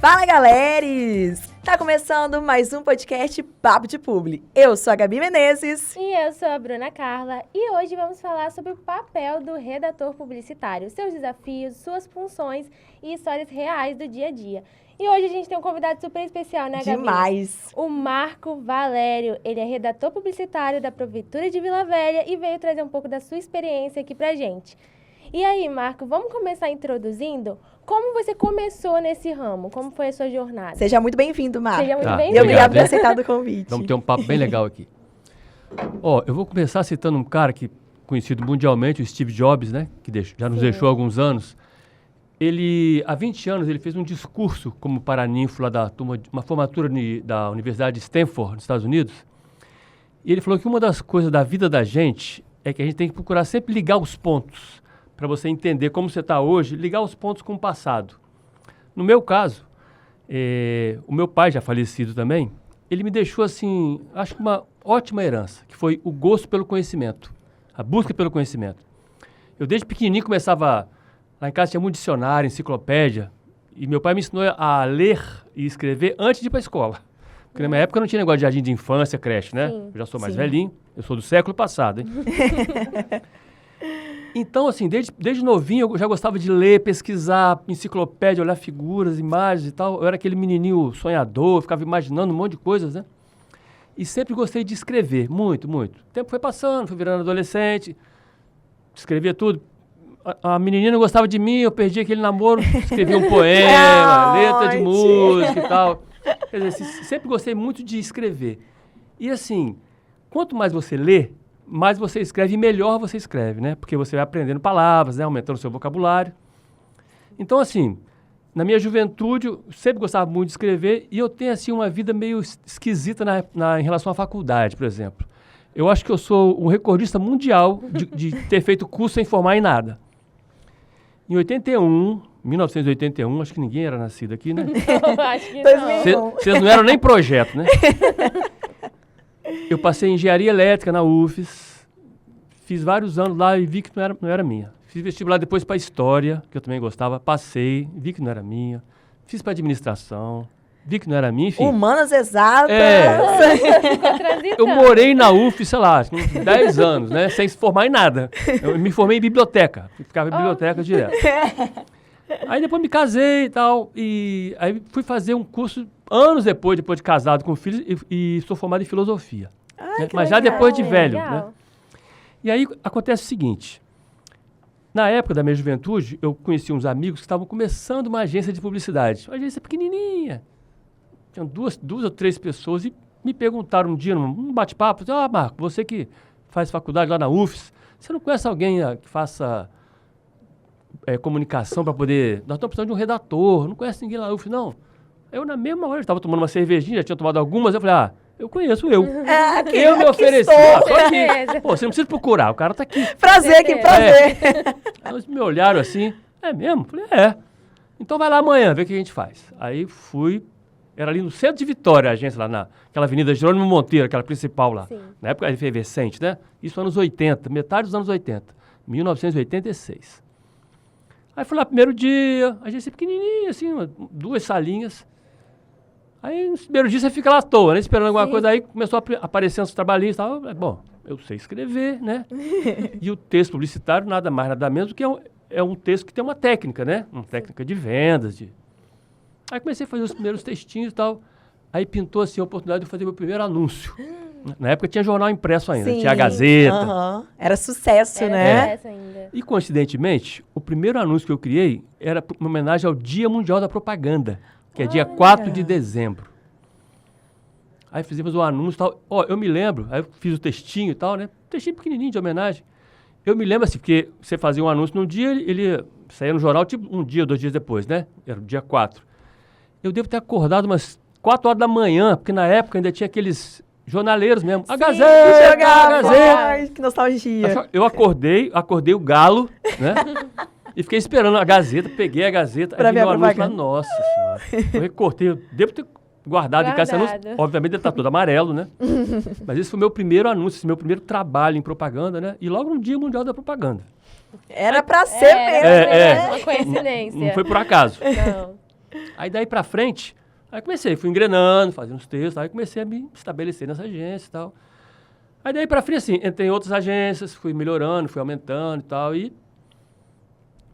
Fala, galeres! Tá começando mais um podcast Papo de Publi. Eu sou a Gabi Menezes. E eu sou a Bruna Carla. E hoje vamos falar sobre o papel do redator publicitário, seus desafios, suas funções e histórias reais do dia a dia. E hoje a gente tem um convidado super especial, né, Gabi? Demais! O Marco Valério. Ele é redator publicitário da Prefeitura de Vila Velha e veio trazer um pouco da sua experiência aqui pra gente. E aí, Marco, vamos começar introduzindo como você começou nesse ramo? Como foi a sua jornada? Seja muito bem-vindo, Marco. Seja muito E bem-vindo. obrigado por ter aceitado o convite. Vamos ter um papo bem legal aqui. Eu vou começar citando um cara que conhecido mundialmente, o Steve Jobs, né? Que já nos deixou há alguns anos. Ele, há 20 anos, ele fez um discurso como paraninfo lá da turma, uma formatura da Universidade de Stanford, nos Estados Unidos. E ele falou que uma das coisas da vida da gente é que a gente tem que procurar sempre ligar os pontos, para você entender como você está hoje, ligar os pontos com o passado. No meu caso, o meu pai, já falecido também, ele me deixou, assim, acho que uma ótima herança, que foi o gosto pelo conhecimento, a busca pelo conhecimento. Eu, desde pequenininho, começava... Lá em casa tinha muito dicionário, enciclopédia, e meu pai me ensinou a ler e escrever antes de ir para a escola. Porque na minha época não tinha negócio de jardim de infância, creche, né? Sim. Eu já sou mais velhinho, eu sou do século passado, hein? Então, assim, desde novinho eu já gostava de ler, pesquisar, enciclopédia, olhar figuras, imagens e tal. Eu era aquele menininho sonhador, ficava imaginando um monte de coisas, né? E sempre gostei de escrever, muito, muito. O tempo foi passando, fui virando adolescente, escrevia tudo. A menininha não gostava de mim, eu perdi aquele namoro, escrevia um poema, letra de música e tal. Quer dizer, sempre gostei muito de escrever. E assim, quanto mais você lê, mais você escreve e melhor você escreve, né? Porque você vai aprendendo palavras, né? Aumentando o seu vocabulário. Então, assim, na minha juventude, eu sempre gostava muito de escrever e eu tenho, assim, uma vida meio esquisita em relação à faculdade, por exemplo. Eu acho que eu sou um recordista mundial de ter feito curso sem formar em nada. Em 1981, acho que ninguém era nascido aqui, né? Eu acho que não. Vocês não eram nem projeto, né? Eu passei em engenharia elétrica na UFES, fiz vários anos lá e vi que não era minha. Fiz vestibular depois para história, que eu também gostava, passei, vi que não era minha. Fiz para administração, vi que não era minha, enfim. Humanas exatas. Ficou transitando. Eu morei na UFES, sei lá, uns 10 anos, né? Sem se formar em nada. Eu me formei em biblioteca, ficava em biblioteca direto. Aí depois me casei e tal, e aí fui fazer um curso anos depois de casado com filhos, e sou formado em filosofia. Ai, Né? que Mas já legal. depois de velho, Legal. né? E aí acontece o seguinte, na época da minha juventude, eu conheci uns amigos que estavam começando uma agência de publicidade, uma agência pequenininha. Tinham duas ou três pessoas e me perguntaram um dia, num bate-papo, Marco, você que faz faculdade lá na UFES, você não conhece alguém que faça comunicação para poder... Nós estamos precisando de um redator, não conhece ninguém lá na UFES, não. Eu, na mesma hora, estava tomando uma cervejinha, já tinha tomado algumas, eu falei, eu conheço eu. Eu me ofereci. Tô aqui. Pô, você não precisa procurar, o cara tá aqui. Prazer, que prazer. Aí eles me olharam assim, é mesmo? Falei, é. Então vai lá amanhã, ver o que a gente faz. Aí fui, era ali no centro de Vitória, a agência lá naquela avenida Jerônimo Monteiro, aquela principal lá. Sim. Na época efervescente, né? Isso anos 80, metade dos anos 80, 1986. Aí fui lá primeiro dia, a agência pequenininha, assim, duas salinhas. Aí no primeiro dia você fica lá à toa, né? Esperando alguma coisa, aí começou a aparecer os trabalhinhos e tal. Bom, eu sei escrever, né? E o texto publicitário, nada mais, nada menos do que é um texto que tem uma técnica, né? Uma técnica de vendas. Aí comecei a fazer os primeiros textinhos e tal. Aí pintou assim a oportunidade de fazer meu primeiro anúncio. Na época tinha jornal impresso ainda, tinha a Gazeta. Era sucesso, Era né? sucesso ainda. E coincidentemente, o primeiro anúncio que eu criei era uma homenagem ao Dia Mundial da Propaganda, que é dia 4 de dezembro. Aí fizemos um anúncio e tal. Eu me lembro, aí eu fiz o textinho e tal, né? Textinho pequenininho de homenagem. Eu me lembro assim, porque você fazia um anúncio num dia, ele saía no jornal tipo um dia, 2 dias depois, né? Era o dia 4. Eu devo ter acordado umas 4 horas da manhã, porque na época ainda tinha aqueles jornaleiros mesmo. A Gazeta, a Gazeta. Ai, que nostalgia. Eu acordei o galo, né? E fiquei esperando a Gazeta, peguei a Gazeta, Pra aí ver vi a o anúncio lá, propaganda. nossa senhora. Eu recortei, eu devo ter guardado em casa esse anúncio. Obviamente ele tá todo amarelo, né? Mas esse foi o meu primeiro anúncio, esse meu primeiro trabalho em propaganda, né? E logo no Dia Mundial da Propaganda. Era pra ser mesmo, né? Uma coincidência. Não foi por acaso. Não. Aí daí pra frente, aí comecei, fui engrenando, fazendo os textos, aí comecei a me estabelecer nessa agência e tal. Aí daí pra frente, assim, entrei em outras agências, fui melhorando, fui aumentando e tal, e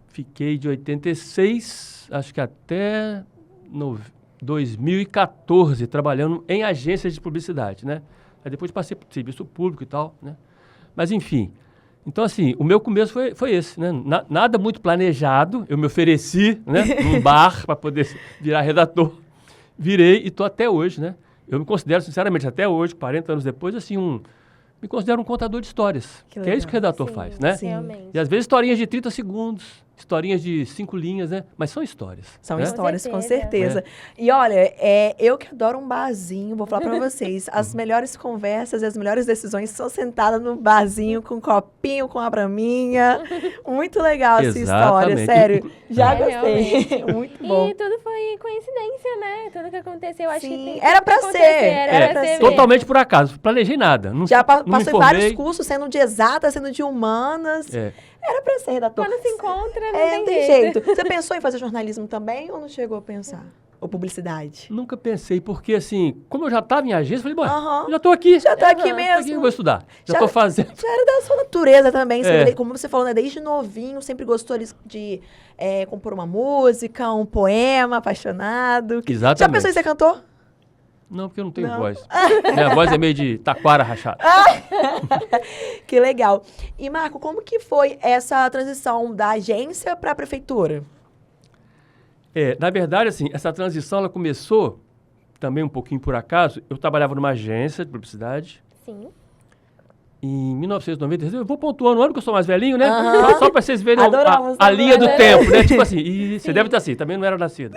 fiquei de 86, acho que até 2014, trabalhando em agências de publicidade, né? Aí depois passei para serviço público e tal, né? Mas enfim, então assim, o meu começo foi esse, né? Nada muito planejado, eu me ofereci, né? Num bar para poder virar redator. Virei e estou até hoje, né? Eu me considero, sinceramente, até hoje, 40 anos depois, assim, me considero um contador de histórias. Que é isso que o redator faz, né? Sim, realmente. E às vezes historinhas de 30 segundos, historinhas de 5 linhas, né? Mas são histórias. São né? histórias, com certeza. certeza. E olha, eu que adoro um barzinho, vou falar pra vocês, as melhores conversas e as melhores decisões são sentadas no barzinho, com um copinho, com a braminha. Muito legal essa história, Exatamente. sério. Já É, gostei. Muito bom. E tudo foi coincidência, né? Tudo que aconteceu, acho que Sim, tem era que pra acontecer, ser. Era pra ser mesmo. Totalmente por acaso. Planejei nada. Não, Já não me passou em informei. vários cursos, sendo de exatas, sendo de humanas. É. Era pra ser redator. Quando se encontra, não Não tem jeito. Você pensou em fazer jornalismo também ou não chegou a pensar? Ou publicidade? Nunca pensei, porque assim, como eu já estava em agência, falei, bom, Aham. já estou aqui. Já tá aqui Aham. Tô aqui, mesmo. eu vou estudar. Já Já- estou fazendo. Já era da sua natureza também. É. Como você falou, né? Desde novinho, sempre gostou de compor uma música, um poema, apaixonado. Já Exatamente. pensou em ser cantor? Não, porque eu não tenho Não. voz. Minha voz é meio de taquara rachada. Que legal. E, Marco, como que foi essa transição da agência para a prefeitura? Na verdade, assim, essa transição ela começou também um pouquinho por acaso. Eu trabalhava numa agência de publicidade. Sim. Em 1996, eu vou pontuando o ano que eu sou mais velhinho, né? Aham. Só para vocês verem Adoramos a linha do também. tempo, né? Tipo assim, e você deve estar assim, também não era nascida.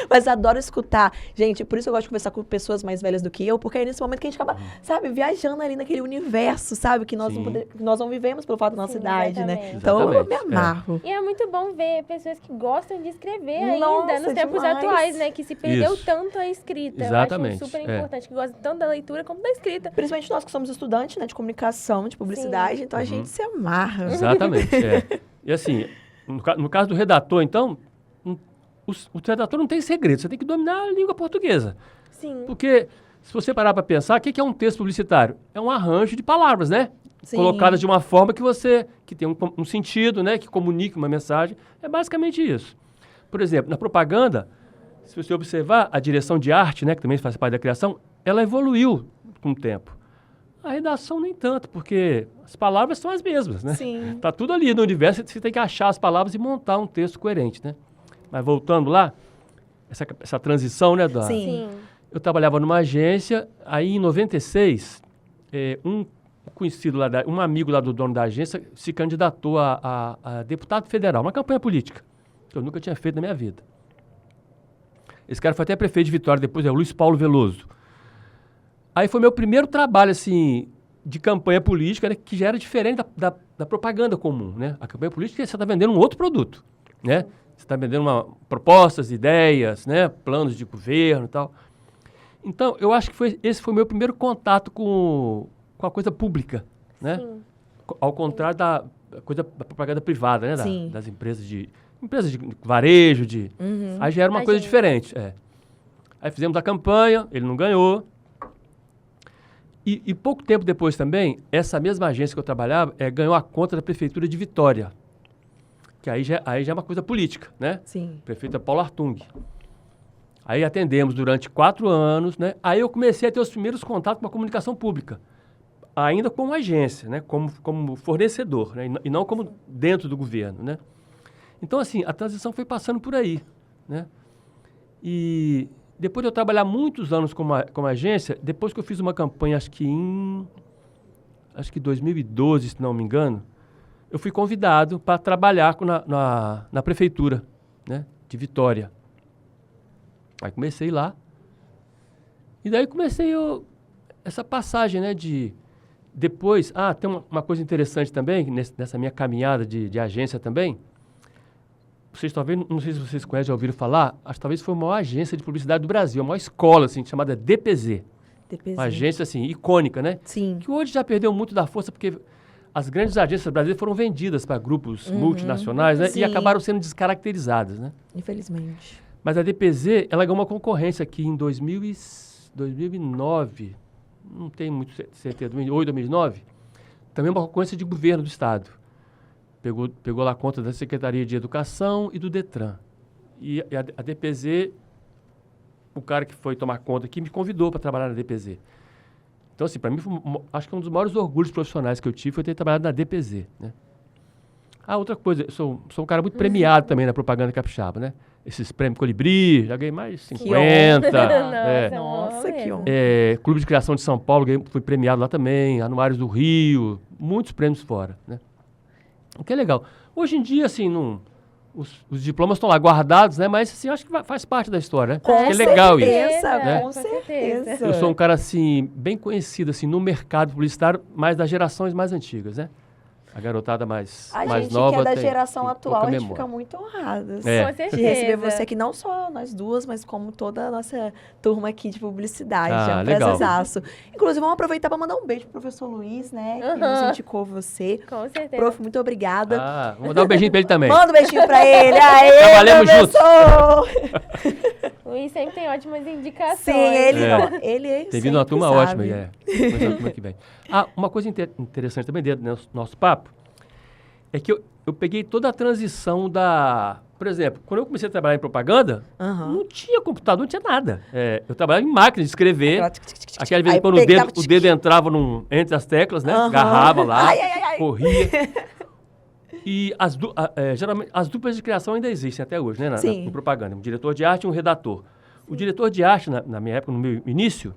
Mas adoro escutar. Gente, por isso eu gosto de conversar com pessoas mais velhas do que eu, porque é nesse momento que a gente acaba, sabe, viajando ali naquele universo, sabe, que nós, Sim. que nós não vivemos pelo fato da nossa Sim, idade, né? exatamente. Então eu me Exatamente, amarro. E é muito bom ver pessoas que gostam de escrever Nossa, ainda nos tempos demais. atuais, né? Que se perdeu Isso. tanto a escrita. Exatamente, Eu acho super é. importante, que gostam tanto da leitura como da escrita. Principalmente nós que somos estudantes, né, de comunicação, de publicidade, então a gente se amarra. Exatamente, E assim, no caso do redator, então, o redator não tem segredo, você tem que dominar a língua portuguesa. Sim. Porque, se você parar para pensar, o que é um texto publicitário? É um arranjo de palavras, né? Sim. Colocadas de uma forma que tem um sentido, né? Que comunique uma mensagem. É basicamente isso. Por exemplo, na propaganda, se você observar, a direção de arte, né? Que também faz parte da criação, ela evoluiu com o tempo. A redação nem tanto, porque as palavras são as mesmas, né? Sim. Tá tudo ali no universo, você tem que achar as palavras e montar um texto coerente, né? Mas voltando lá, essa transição, né, Sim. Sim. eu trabalhava numa agência, aí em 96, um conhecido lá, um amigo lá do dono da agência se candidatou a deputado federal, uma campanha política, que eu nunca tinha feito na minha vida. Esse cara foi até prefeito de Vitória depois, é o Luiz Paulo Veloso. Aí foi meu primeiro trabalho, assim, de campanha política, né, que já era diferente da propaganda comum, né? A campanha política, você está vendendo um outro produto, né? Você está vendendo propostas, ideias, né? Planos de governo e tal. Então, eu acho que esse foi o meu primeiro contato com a coisa pública, né? Sim. Ao contrário da propaganda privada, né? Sim. Das empresas de varejo, Aí já era uma coisa Agência. diferente, Aí fizemos a campanha, ele não ganhou. E pouco tempo depois também, essa mesma agência que eu trabalhava ganhou a conta da Prefeitura de Vitória. Que aí já é uma coisa política, né? Sim. Prefeito é Paulo Artung. Aí atendemos durante 4 anos, né? Aí eu comecei a ter os primeiros contatos com a comunicação pública. Ainda como agência, né? Como fornecedor, né? E não como dentro do governo, né? Então, assim, a transição foi passando por aí, né? E depois de eu trabalhar muitos anos como agência, depois que eu fiz uma campanha, acho que 2012, se não me engano, eu fui convidado para trabalhar na prefeitura, né, de Vitória. Aí comecei lá. E daí comecei essa passagem, né, de... Depois, tem uma coisa interessante também, nessa minha caminhada de agência também. Vocês talvez, não sei se vocês conhecem, já ouviram falar, acho que talvez foi a maior agência de publicidade do Brasil, a maior escola, assim, chamada DPZ. DPZ. Uma agência, assim, icônica, né? Sim. Que hoje já perdeu muito da força, porque as grandes agências brasileiras foram vendidas para grupos multinacionais, né? Sim. E acabaram sendo descaracterizadas, né? Infelizmente. Mas a DPZ, ela ganhou uma concorrência aqui em 2009, não tenho muito certeza, 2008, 2009, também uma concorrência de governo do Estado. Pegou lá conta da Secretaria de Educação e do Detran. E a DPZ, o cara que foi tomar conta aqui, me convidou para trabalhar na DPZ. Então, assim, para mim, acho que um dos maiores orgulhos profissionais que eu tive foi ter trabalhado na DPZ, né? Outra coisa, eu sou um cara muito premiado também na propaganda capixaba, né? Esses prêmios Colibri, já ganhei mais 50. Nossa, que honra. Clube de Criação de São Paulo, fui premiado lá também, Anuários do Rio, muitos prêmios fora, né? O que é legal. Hoje em dia, assim, os diplomas estão lá guardados, né? Mas, assim, acho que faz parte da história, né? Acho que é legal isso. Né? Com certeza. certeza. Eu sou um cara, assim, bem conhecido, assim, no mercado publicitário, mas das gerações mais antigas, né? A garotada mais nova. A gente que é da geração tem atual, a gente memória. fica muito honrada Com certeza. de receber você aqui, não só nós duas, mas como toda a nossa turma aqui de publicidade. É um legal. prazerzaço. Inclusive, vamos aproveitar para mandar um beijo pro professor Luiz, né? Que nos indicou você. Com certeza. Prof, muito obrigada. Vamos dar um beijinho pra ele também. Manda um beijinho pra ele. Aê, Trabalhamos professor! Luiz sempre tem ótimas indicações. Sim, ele é Tem vindo uma turma ótima, Começando a turma que vem. Uma coisa interessante também dentro do nosso papo é que eu peguei toda a transição Por exemplo, quando eu comecei a trabalhar em propaganda, não tinha computador, não tinha nada. Eu trabalhava em máquina de escrer. Aquela vez quando o dedo entrava entre as teclas, né? Agarrava lá, corria. E geralmente as duplas de criação ainda existem até hoje, né? No propaganda. Um diretor de arte e um redator. O diretor de arte, na minha época, no meu início,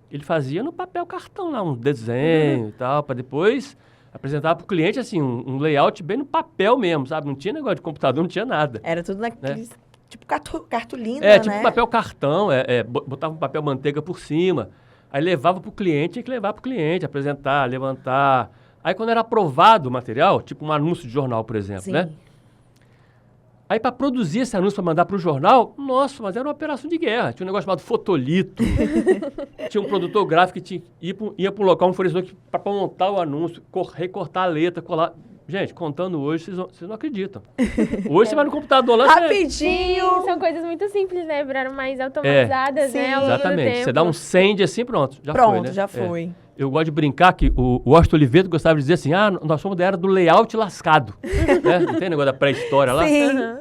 ele fazia no papel cartão lá, um desenho e tal, para depois apresentar para o cliente, assim, um layout bem no papel mesmo, sabe? Não tinha negócio de computador, não tinha nada. Era tudo naqueles, tipo cartolina, né? Tipo papel cartão, botava um papel manteiga por cima, aí levava para o cliente, tinha que levar para o cliente, apresentar, levantar. Aí quando era aprovado o material, tipo um anúncio de jornal, por exemplo, né? Aí para produzir esse anúncio para mandar para o jornal, nossa, mas era uma operação de guerra. Tinha um negócio chamado fotolito. Tinha um produtor gráfico que ia para um local, um fornecedor para montar o anúncio, recortar a letra, colar. Gente, contando hoje, vocês não acreditam. Hoje você vai no computador lá... Rapidinho! São coisas muito simples, né? Viraram mais automatizadas, né? Ao longo do exatamente. tempo. Você dá um send assim, pronto. Já foi. Eu gosto de brincar que o Washington Oliveto gostava de dizer assim, nós somos da era do layout lascado. Né? Não tem negócio da pré-história lá? Sim.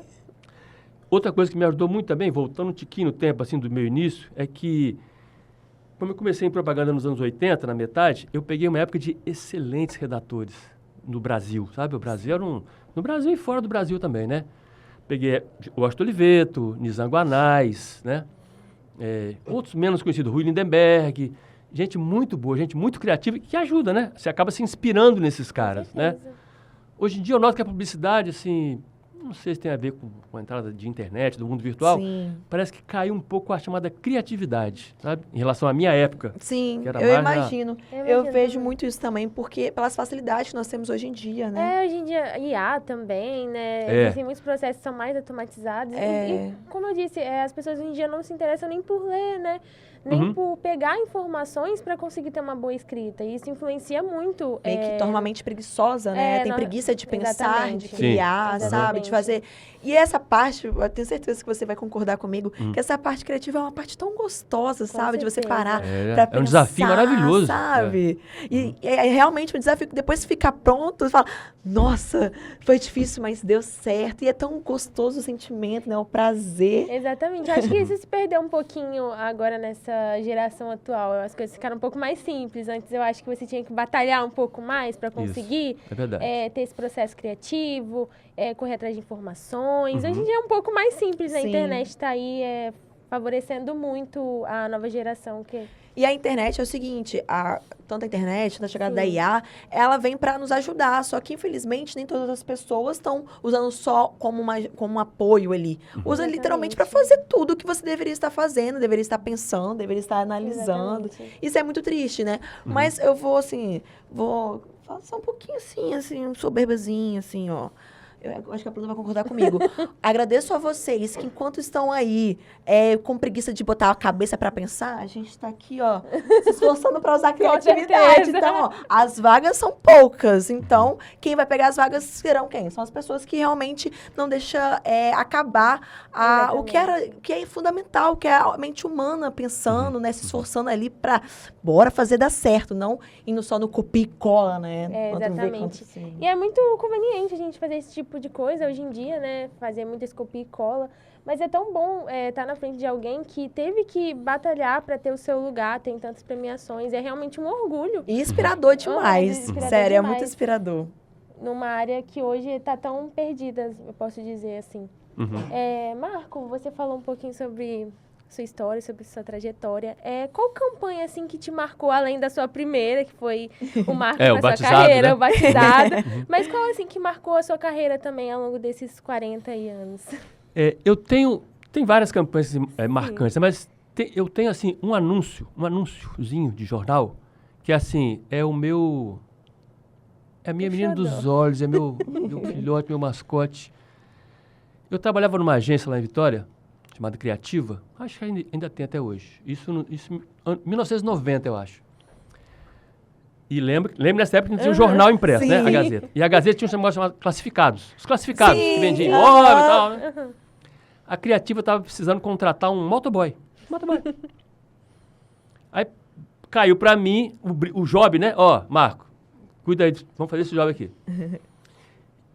Outra coisa que me ajudou muito também, voltando um tiquinho no tempo, assim, do meu início, é que, como eu comecei em propaganda nos anos 80, na metade, eu peguei uma época de excelentes redatores no Brasil, sabe? O Brasil era no Brasil e fora do Brasil também, né? Peguei o Washington Oliveto, Nizam Guanais, né? Outros menos conhecidos, Rui Lindenberg, gente muito boa, gente muito criativa, que ajuda, né? Você acaba se inspirando nesses caras, né? Hoje em dia eu noto que a publicidade, assim, não sei se tem a ver com a entrada de internet, do mundo virtual, parece que caiu um pouco a chamada criatividade, sabe? Em relação à minha época. Sim, eu imagino. Eu vejo muito isso também, porque pelas facilidades que nós temos hoje em dia, né? Hoje em dia, IA também, né? Existem muitos processos que são mais automatizados. E, como eu disse, as pessoas hoje em dia não se interessam nem por ler, né? Nem por pegar informações para conseguir ter uma boa escrita. E isso influencia muito. Meio que torna uma mente preguiçosa, né? Tem preguiça de pensar, de criar, sabe? De fazer. E essa parte, eu tenho certeza que você vai concordar comigo, que essa parte criativa é uma parte tão gostosa, sabe? De você parar pra pensar, um desafio maravilhoso. Sabe? E é realmente um desafio que depois fica pronto, você fala, nossa, foi difícil, mas deu certo. E é tão gostoso o sentimento, né? O prazer. Exatamente. Acho que isso se perdeu um pouquinho agora nessa geração atual. As coisas ficaram um pouco mais simples. Antes eu acho que você tinha que batalhar um pouco mais para conseguir ter esse processo criativo, correr atrás de informações. Hoje em dia é um pouco mais simples. A internet está aí favorecendo muito a nova geração. E a internet é o seguinte, tanto a internet, a chegada da IA, ela vem para nos ajudar, só que infelizmente nem todas as pessoas estão usando só como um apoio ali. Usa literalmente para fazer tudo o que você deveria estar fazendo, deveria estar pensando, deveria estar analisando. Isso é muito triste, né? Mas eu vou falar só um pouquinho assim, um soberbazinho, assim, ó. eu acho que a Bruna vai concordar comigo. Agradeço a vocês que, enquanto estão aí com preguiça de botar a cabeça para pensar, a gente está aqui, ó, se esforçando para usar a criatividade. Então, ó, as vagas são poucas. Então, quem vai pegar as vagas serão quem? São as pessoas que realmente não deixam acabar o que é fundamental, que é a mente humana pensando, né, se esforçando ali para bora fazer dar certo, não indo só no copia e cola, né? Exatamente. E é muito conveniente a gente fazer esse tipo de coisa hoje em dia, né? Fazer muito esse copia e cola. Mas é tão bom estar na frente de alguém que teve que batalhar para ter o seu lugar, tem tantas premiações. É realmente um orgulho. E inspirador demais. Sério, é muito inspirador. Numa área que hoje está tão perdida, eu posso dizer assim. Marco, você falou um pouquinho sobre sua história, sobre sua trajetória. Qual campanha, assim, que te marcou, além da sua primeira, que foi o marco da sua carreira, né? o batizado. Mas qual, assim, que marcou a sua carreira também ao longo desses 40 anos? Tem várias campanhas marcantes, mas eu tenho, assim, um anúnciozinho de jornal, que, assim, é a minha menina dos olhos, é meu filhote, meu mascote. Eu trabalhava numa agência lá em Vitória, chamada Criativa, acho que ainda tem até hoje. Isso em 1990, eu acho. E lembro nessa época que tinha um jornal impresso, né? A Gazeta. E a Gazeta tinha um negócio chamado Classificados. Os classificados, que vendiam imóvel e tal, né? A Criativa estava precisando contratar um motoboy. Aí caiu para mim o job, né? Ó, Marco, cuida aí, vamos fazer esse job aqui.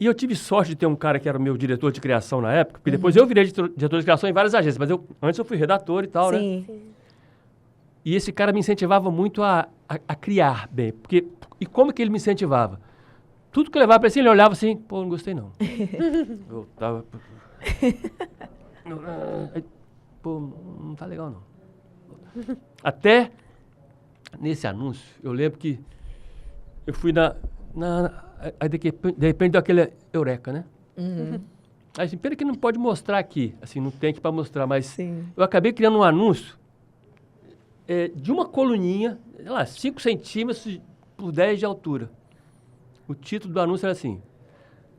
E eu tive sorte de ter um cara que era o meu diretor de criação na época, porque depois eu virei diretor de criação em várias agências, mas antes eu fui redator e tal, né? Sim. E esse cara me incentivava muito a criar bem. E como que ele me incentivava? Tudo que eu levava para ele olhava assim, pô, não gostei não. Eu tava... Pô, não tá legal não. Até nesse anúncio, eu lembro que eu fui aí, de repente, deu aquele eureka, né? Aí, assim, pena que não pode mostrar aqui. Assim, não tem aqui para mostrar, mas eu acabei criando um anúncio de uma coluninha, sei lá, 5 centímetros por 10 de altura. O título do anúncio era assim,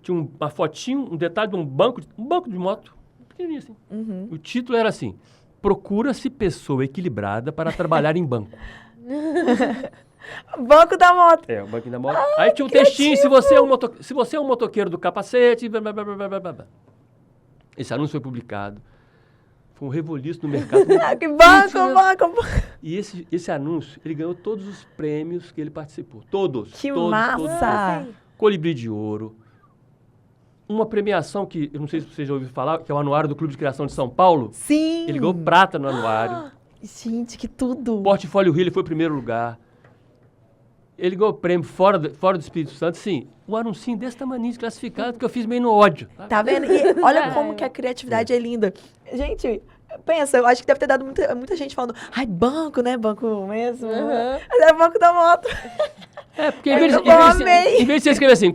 tinha uma fotinho, um detalhe de um banco de moto, pequenininho assim. O título era assim, procura-se pessoa equilibrada para trabalhar em banco. Banco da moto. O banco da moto. Aí tinha um textinho, se você é um motoqueiro do capacete, blá, blá, blá, blá, blá, blá. Esse anúncio foi publicado. Foi um reboliço no mercado. Que banco! E esse anúncio, ele ganhou todos os prêmios que ele participou. Todos. Que massa! Todos. Colibri de Ouro. Uma premiação que, eu não sei se você já ouviu falar, que é o Anuário do Clube de Criação de São Paulo. Sim! Ele ganhou prata no anuário. Gente, que tudo! Portfólio Rio, ele foi o primeiro lugar. Ele ganhou prêmio fora do Espírito Santo, sim. Um anuncinho desse tamanho, classificado, que eu fiz meio no ódio. Tá vendo? E olha como que a criatividade é linda. Gente, pensa, eu acho que deve ter dado muita gente falando, ai, banco, né? Banco mesmo. Mas é banco da moto. Porque em vez de você escrever assim,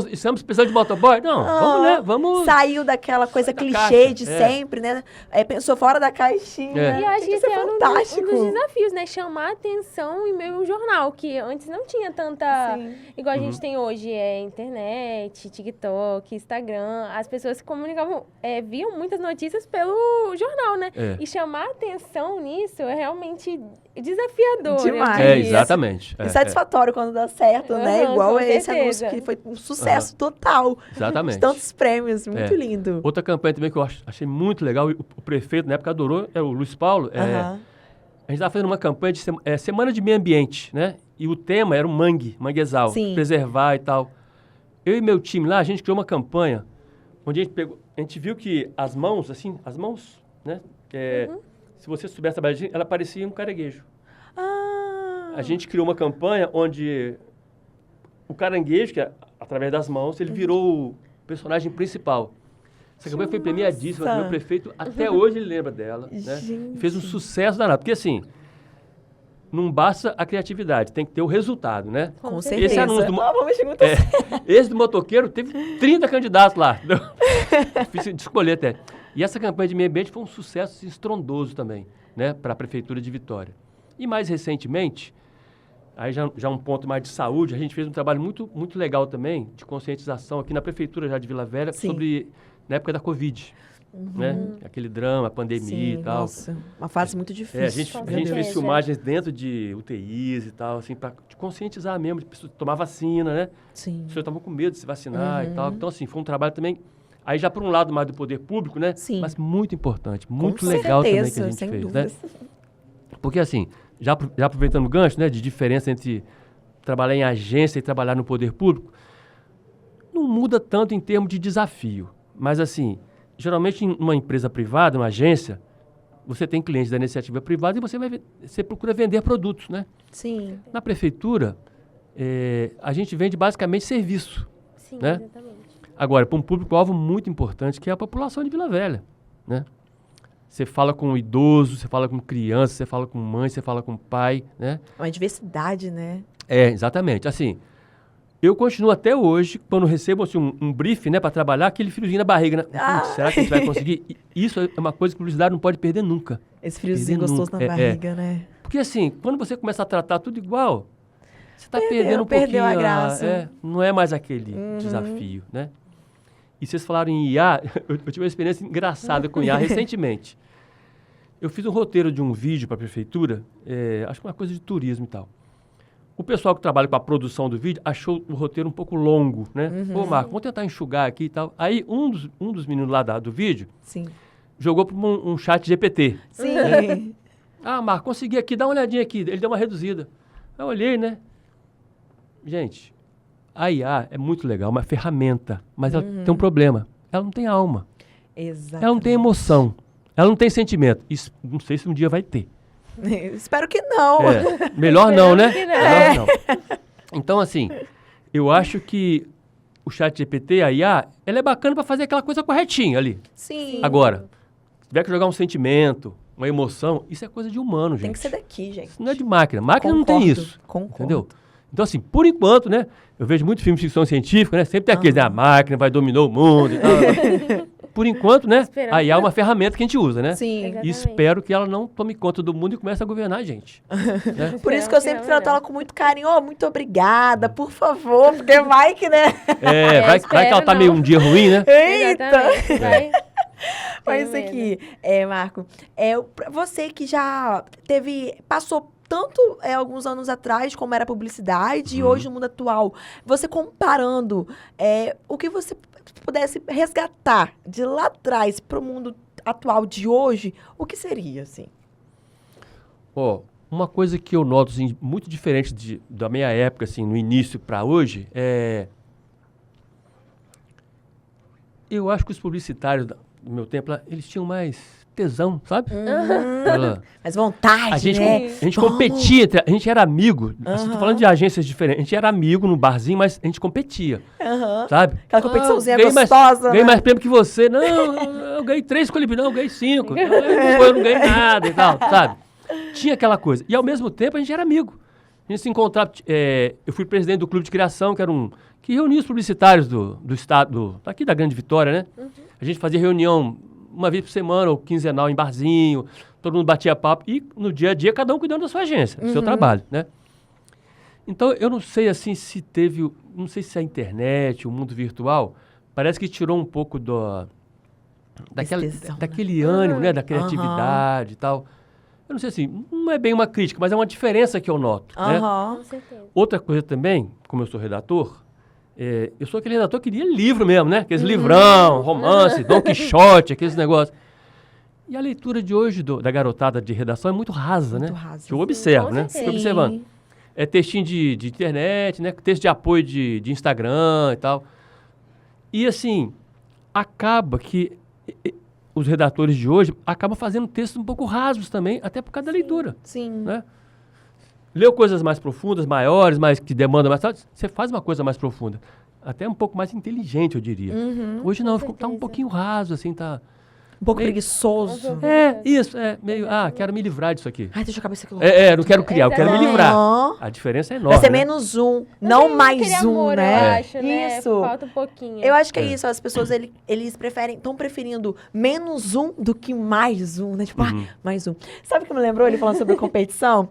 estamos precisando de motoboy, não, vamos, né? Vamos... Saiu daquela coisa clichê de sempre, né? Pensou fora da caixinha. E eu acho que esse é um dos desafios, né? Chamar atenção em meio jornal, que antes não tinha tanta... Igual a gente tem hoje, internet, TikTok, Instagram. As pessoas se comunicavam, viam muitas notícias pelo jornal, né? E chamar atenção nisso é realmente desafiador. Demais. Exatamente. E satisfatório quando dá certo, né? Igual esse anúncio que foi um sucesso total. Exatamente. De tantos prêmios, muito lindo. Outra campanha também que eu achei muito legal, o prefeito na época adorou, era o Luiz Paulo. A gente estava fazendo uma campanha de Semana de Meio Ambiente, né? E o tema era o manguezal, preservar e tal. Eu e meu time lá, a gente criou uma campanha onde a gente viu que as mãos, né? Se você soubesse trabalhar, ela parecia um caranguejo. A gente criou uma campanha onde o caranguejo, que através das mãos, ele virou o personagem principal. Essa campanha foi premiadíssima, meu prefeito, até hoje ele lembra dela, né? E fez um sucesso danado, porque assim, não basta a criatividade, tem que ter o resultado, né? Com certeza. Esse anúncio esse do motoqueiro teve 30 candidatos lá. Difícil de escolher até. E essa campanha de meio ambiente foi um sucesso estrondoso também, né? Para a Prefeitura de Vitória. E mais recentemente, Aí já um ponto mais de saúde, a gente fez um trabalho muito, muito legal também, de conscientização aqui na prefeitura já de Vila Velha, sobre, na época da Covid, né? Aquele drama, a pandemia e tal. Nossa, uma fase muito difícil. A gente fez filmagens dentro de UTIs e tal, assim, para conscientizar mesmo, de pessoas tomar vacina, né? Sim. As pessoas estavam com medo de se vacinar e tal. Então, assim, foi um trabalho também, aí já por um lado mais do poder público, né? Sim. Mas muito importante, muito Com legal também que a certeza, gente sem fez, dúvidas. né? Porque, assim, já aproveitando o gancho, né, de diferença entre trabalhar em agência e trabalhar no poder público, não muda tanto em termos de desafio. Mas, assim, geralmente em uma empresa privada, uma agência, você tem clientes da iniciativa privada e você procura vender produtos, né? Sim. Na prefeitura, a gente vende basicamente serviço. Sim, né? exatamente. Agora, para um público-alvo muito importante, que é a população de Vila Velha, né? Você fala com o idoso, você fala com criança, você fala com mãe, você fala com pai, né? Uma diversidade, né? Exatamente. Assim, eu continuo até hoje, quando recebo assim, um briefing, né, para trabalhar, aquele friozinho na barriga, né? Será que a gente vai conseguir? Isso é uma coisa que a publicidade não pode perder nunca. Esse friozinho Perder gostoso nunca. na barriga, né? Porque assim, quando você começa a tratar tudo igual, você está perdendo um perdeu pouquinho a graça. não é mais aquele desafio, né? E vocês falaram em IA, eu tive uma experiência engraçada com IA recentemente. Eu fiz um roteiro de um vídeo para a prefeitura, acho que uma coisa de turismo e tal. O pessoal que trabalha com a produção do vídeo achou o roteiro um pouco longo, né? Pô, Marco, vamos tentar enxugar aqui e tal. Aí um dos meninos lá do vídeo Sim. jogou para um chat GPT. Sim. Ah, Marco, consegui aqui, dá uma olhadinha aqui. Ele deu uma reduzida. Eu olhei, né? Gente, a IA é muito legal, uma ferramenta, mas ela tem um problema. Ela não tem alma. Exato. Ela não tem emoção. Ela não tem sentimento. Isso, não sei se um dia vai ter. Espero que não. Melhor não, né? que não. Melhor não. Então, assim, eu acho que o chat GPT, a IA, ela é bacana para fazer aquela coisa corretinha ali. Sim. Agora, se tiver que jogar um sentimento, uma emoção, isso é coisa de humano, gente. Tem que ser daqui, gente. Isso não é de máquina. Máquina não tem isso. Concordo. Entendeu? Então, assim, por enquanto, né? Eu vejo muito filme de ficção científica, né? Sempre tem aquele, né? A máquina vai dominar o mundo e tal. Por enquanto, né? A IA é uma ferramenta que a gente usa, né? Sim. Exatamente. E espero que ela não tome conta do mundo e comece a governar a gente. Né? Por isso que eu sempre trato ela com muito carinho. Oh, muito obrigada, por favor, porque vai que, né? Vai que ela tá meio um dia ruim, né? Eita! Exatamente. Vai. Mas Tenho isso aqui, Marco, você que já passou tanto alguns anos atrás, como era publicidade, e hoje no mundo atual, você comparando o que você pudesse resgatar de lá atrás para o mundo atual de hoje, o que seria, assim? Uma coisa que eu noto assim, muito diferente da minha época, assim, no início para hoje, eu acho que os publicitários do meu tempo, eles tinham mais tesão, sabe? Mais vontade, a gente, né? a gente competia, a gente era amigo. Assim, tô falando de agências diferentes. A gente era amigo no barzinho, mas a gente competia, sabe? Aquela competiçãozinha ganhei gostosa, ganhei né? mais prêmio que você. Não, eu ganhei 3 colibris, não, eu ganhei 5. Eu não ganhei nada e tal, sabe? Tinha aquela coisa. E ao mesmo tempo a gente era amigo. A gente se encontrava. Eu fui presidente do Clube de Criação, que reunia os publicitários do estado, daqui da Grande Vitória, né? A gente fazia reunião uma vez por semana, ou quinzenal em barzinho, todo mundo batia papo, e no dia a dia cada um cuidando da sua agência, do seu trabalho, né? Então, eu não sei, assim, não sei se a internet, o mundo virtual, parece que tirou um pouco daquele ânimo, né? Da criatividade e tal. Eu não sei, assim, não é bem uma crítica, mas é uma diferença que eu noto, né? Com certeza. Outra coisa também, como eu sou redator, eu sou aquele redator que lia livro mesmo, né? Aqueles livrão, romance, Dom Quixote, aqueles negócios. E a leitura de hoje da garotada de redação é muito rasa, né? rasa. Que eu observo, Com né? certeza. Fico observando. É textinho de internet, né? Texto de apoio de Instagram e tal. E, assim, acaba que os redatores de hoje acabam fazendo textos um pouco rasos também, até por causa da leitura, Sim. né? Leu coisas mais profundas, maiores, que demandam mais... Você faz uma coisa mais profunda. Até um pouco mais inteligente, eu diria. Hoje não, tá um pouquinho raso, assim, tá... Um pouco preguiçoso. Meio... quero me livrar disso aqui. Ai, deixa eu acabar isso aqui. Não quero criar, eu quero me livrar. A diferença é enorme, Vai ser né? menos um, não mais um, amor, né? eu acho, né? Isso. Falta um pouquinho. Eu acho que é isso, as pessoas, eles estão preferindo menos um do que mais um, né? Tipo, mais um. Sabe o que me lembrou ele falando sobre competição?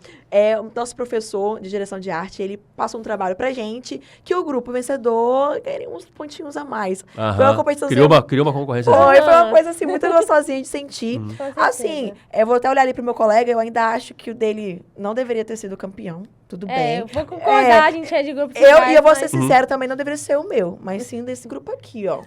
o nosso professor de direção de arte, ele passou um trabalho pra gente, que o grupo vencedor queria uns pontinhos a mais. Foi uma competição... Criou uma concorrência. Foi uma coisa, assim, muito gostosinha de sentir. Com Assim, eu vou até olhar ali pro meu colega, eu ainda acho que o dele não deveria ter sido campeão. Tudo bem. Eu vou concordar, a gente é de grupos E eu vou iguais, ser sincera, também não deveria ser o meu, mas sim desse grupo aqui, ó.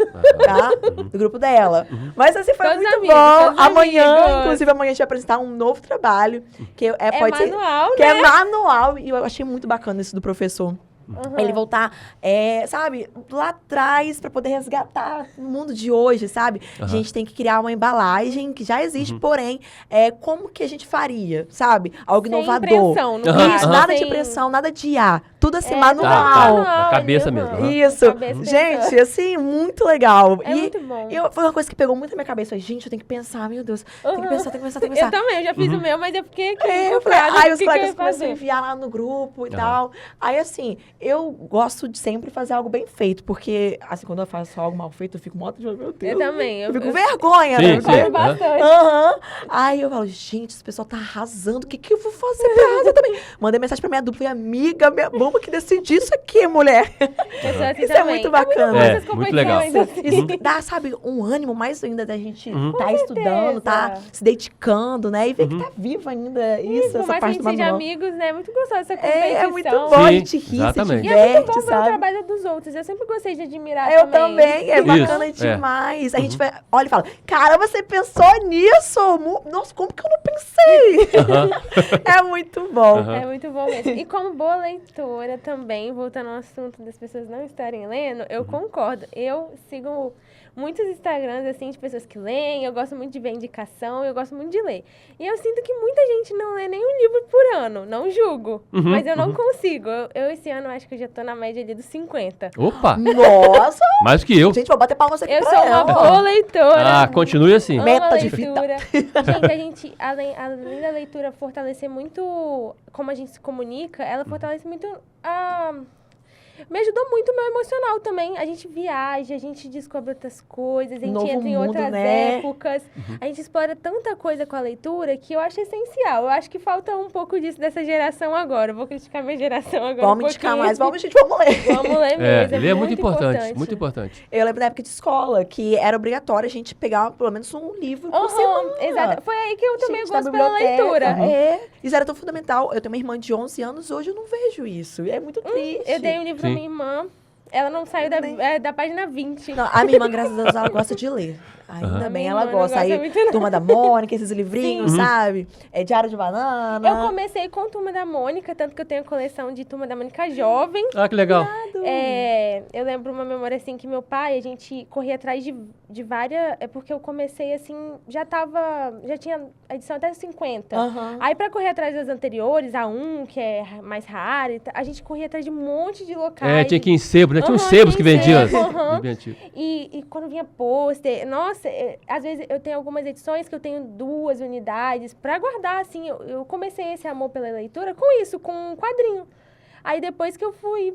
Tá? Do grupo dela. Mas assim, foi Todos muito amigos, bom. todos Amanhã, amigos. inclusive, amanhã a gente vai apresentar um novo trabalho, que pode ser... manual, Que né? é manual, e eu achei muito bacana isso do professor. Uhum. Ele voltar, sabe, lá atrás pra poder resgatar o mundo de hoje, sabe? A gente tem que criar uma embalagem que já existe, porém, como que a gente faria, sabe? Algo Sem inovador. impressão, no Isso, caso. nada de Sem- impressão, nada de IA. Tudo assim, É, manual. Na cabeça mesmo. Aham. Isso. Cabeça Gente, pensando. assim, muito legal. É muito bom. Foi uma coisa que pegou muito na minha cabeça. Eu falei, gente, eu tenho que pensar, meu Deus. Tem que Uhum. pensar, tem que pensar, tem que pensar. Eu também, eu já fiz o meu, mas eu fiquei aqui Eu falei, comprada, aí o os que que eu colegas ia começam a fazer? enviar lá no grupo e tal. Aí, assim, eu gosto de sempre fazer algo bem feito, porque, assim, quando eu faço algo mal feito, eu fico morta de meu Deus. Eu também. Eu fico com vergonha, Sim, né? sim. Cobro Aham. bastante. Aham. Aí eu falo, gente, esse pessoal tá arrasando, o que que eu vou fazer pra arrasar também? Mandei mensagem pra minha dupla, falei, amiga, vamos que decidir isso aqui, mulher. Eu sou assim Isso é também. muito bacana. bom essas Muito legal. competições, assim. Isso dá, sabe, um ânimo mais ainda da gente tá Com estudando, tá certeza. se dedicando, né? E ver que tá viva ainda isso, Por essa mais que a parte gente do seja manual. amigos, né? É muito gostoso essa competição. É muito bom, a Sim, gente ri, se exatamente. E é muito diverte, bom ver o sabe? trabalho dos outros. Eu sempre gostei de admirar Eu também, é Isso, bacana é. demais. A gente vai, olha e fala, cara, você pensou nisso? Nossa, como que eu não pensei? É muito bom. Aham. É muito bom mesmo. E como boa leitora também, voltando ao assunto das pessoas não estarem lendo, eu concordo. Eu sigo muitos Instagrams, assim, de pessoas que leem, eu gosto muito de ver indicação, eu gosto muito de ler. E eu sinto que muita gente não lê nenhum livro por ano, não julgo, mas eu não consigo. Eu esse ano, acho que eu já tô na média ali dos 50. Opa, Nossa! mais que eu. Gente, vou bater palmas aqui Eu pra sou uma ela. boa leitora. Ah, continue assim. Amo Meta a de leitura. Gente, a gente, além da leitura fortalecer muito como a gente se comunica, ela fortalece muito me ajudou muito o meu emocional também. A gente viaja, a gente descobre outras coisas, a gente Novo entra em mundo, outras né? épocas. A gente explora tanta coisa com a leitura que eu acho essencial. Eu acho que falta um pouco disso dessa geração agora. Eu vou criticar minha geração agora Vamos um indicar pouquinho. mais, vamos, gente, vamos ler. Vamos ler mesmo. Ele é muito importante, muito importante. Eu lembro da época de escola, que era obrigatório a gente pegar pelo menos um livro por semana. Exato. Foi aí que eu também Gente, na gosto pela biblioteca. leitura. Isso era tão fundamental. Eu tenho uma irmã de 11 anos, hoje eu não vejo isso. E é muito triste. Eu dei um livro pra Sim. minha irmã. Ela não saiu da página 20. Não, a minha irmã, graças a Deus, ela gosta de ler. Ainda bem, Minha ela irmã não gosta. Aí, gosta muito, não. Turma da Mônica, esses livrinhos, sabe? Diário de Banana. Eu comecei com Turma da Mônica, tanto que eu tenho a coleção de Turma da Mônica jovem. Ah, que legal. Eu lembro uma memória assim que meu pai, a gente corria atrás de várias. É porque eu comecei assim, já tinha a edição até 50. Aham. Aí pra correr atrás das anteriores, a 1, que é mais rara, a gente corria atrás de um monte de locais. Tinha que ir em sebo, né? Tinha uns Aham, sebos que tinha vendiam. sebo, aham. livro antigo. E quando vinha pôster, nossa, às vezes eu tenho algumas edições que eu tenho 2 unidades pra guardar, assim. Eu comecei esse amor pela leitura com isso, com um quadrinho. Aí depois que eu fui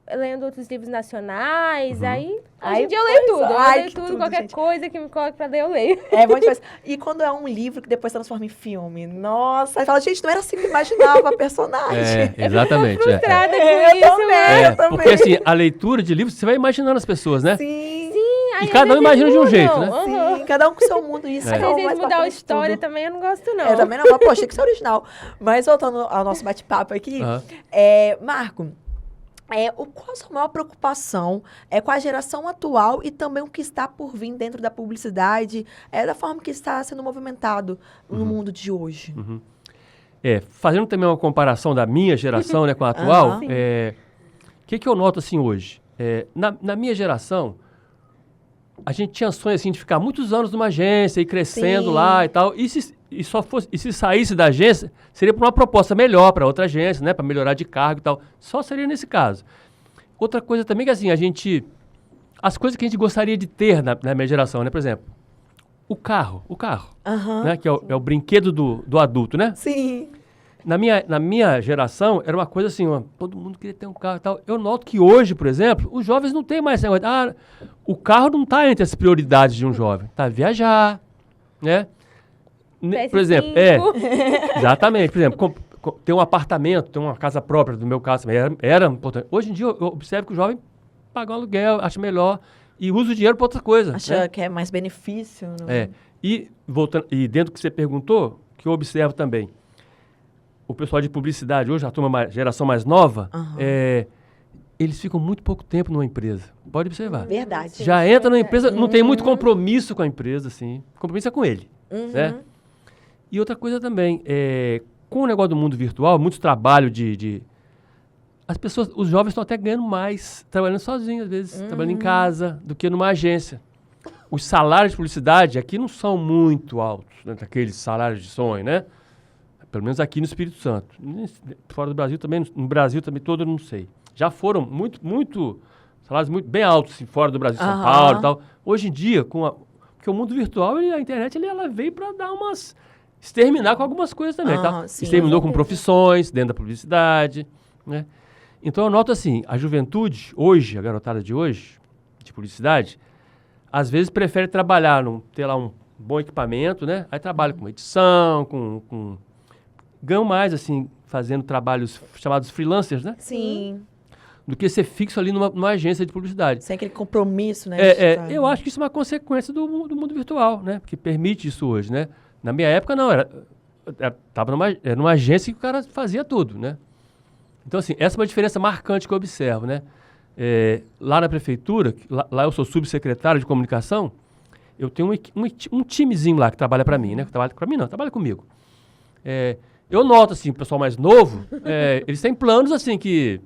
lendo outros livros nacionais, aí hoje Aí em dia eu leio foi tudo. só. Eu Ai, leio que tudo, tudo, qualquer gente. coisa que me coloque pra ler, eu leio. É bom demais. E quando é um livro que depois transforma em filme, nossa, aí fala, gente, não era assim que eu imaginava a personagem. Exatamente. Frustrada com Eu isso, também. mas... eu também. Porque assim, a leitura de livros, você vai imaginando as pessoas, né? Sim, Aí, E cada às um vezes imagina de um jeito, mudam, né? aham. sim, cada um com seu mundo. Isso Às é o vezes mais mudar bacana a de história tudo. também eu não gosto, não. Eu também não, mas poxa, tem que ser original. Mas voltando ao nosso bate-papo aqui, Aham. Marco, qual a sua maior preocupação com a geração atual e também o que está por vir dentro da publicidade, da forma que está sendo movimentado no mundo de hoje? Fazendo também uma comparação da minha geração, né, com a atual, Aham. o que eu noto assim hoje? Na minha geração, a gente tinha sonho assim de ficar muitos anos numa agência e crescendo Sim. lá e tal. E se saísse da agência, seria para uma proposta melhor para outra agência, né, para melhorar de cargo e tal. Só seria nesse caso. Outra coisa também que assim, as coisas que a gente gostaria de ter na minha geração, né, por exemplo, o carro, Aham. né, que é o brinquedo do adulto, né? Sim. Na minha geração, era uma coisa assim, todo mundo queria ter um carro e tal. Eu noto que hoje, por exemplo, os jovens não têm mais esse negócio. O carro não está entre as prioridades de um jovem. Tá viajar, né? Por exemplo, PS5. exatamente. Por exemplo, ter um apartamento, ter uma casa própria, no meu caso também, era importante. Hoje em dia, eu observo que o jovem paga um aluguel, acha melhor e usa o dinheiro para outra coisa. Acha né? que é mais benefício. Não? E, voltando, e dentro do que você perguntou, que eu observo também, o pessoal de publicidade hoje, a geração mais nova, eles ficam muito pouco tempo numa empresa. Pode observar. Verdade. Já entra numa empresa, não tem muito compromisso com a empresa, assim. O compromisso é com ele. Né? E outra coisa também, com o negócio do mundo virtual, muito trabalho as pessoas, os jovens estão até ganhando mais, trabalhando sozinhos, às vezes, trabalhando em casa, do que numa agência. Os salários de publicidade aqui não são muito altos, né? Daqueles salários de sonho, né? Pelo menos aqui no Espírito Santo. Fora do Brasil também, no Brasil também todo eu não sei. Já foram muito salários muito bem altos, assim, fora do Brasil, São Paulo e tal. Hoje em dia, porque o mundo virtual, a internet, ela veio para dar exterminar com algumas coisas também, tá? Sim, Exterminou com profissões dentro da publicidade, né? Então eu noto assim, a juventude, hoje, a garotada de hoje, de publicidade, às vezes prefere trabalhar, ter lá um bom equipamento, né? Aí trabalha com edição, ganham mais, assim, fazendo trabalhos chamados freelancers, né? Sim. Do que ser fixo ali numa agência de publicidade. Sem aquele compromisso, né? Eu acho que isso é uma consequência do mundo virtual, né? Que permite isso hoje, né? Na minha época, não. Era numa agência que o cara fazia tudo, né? Então, assim, essa é uma diferença marcante que eu observo, né? Lá na prefeitura, lá eu sou subsecretário de comunicação, eu tenho um timezinho lá que trabalha para mim, né? Trabalha comigo. Eu noto, assim, o pessoal mais novo, eles têm planos, assim, que...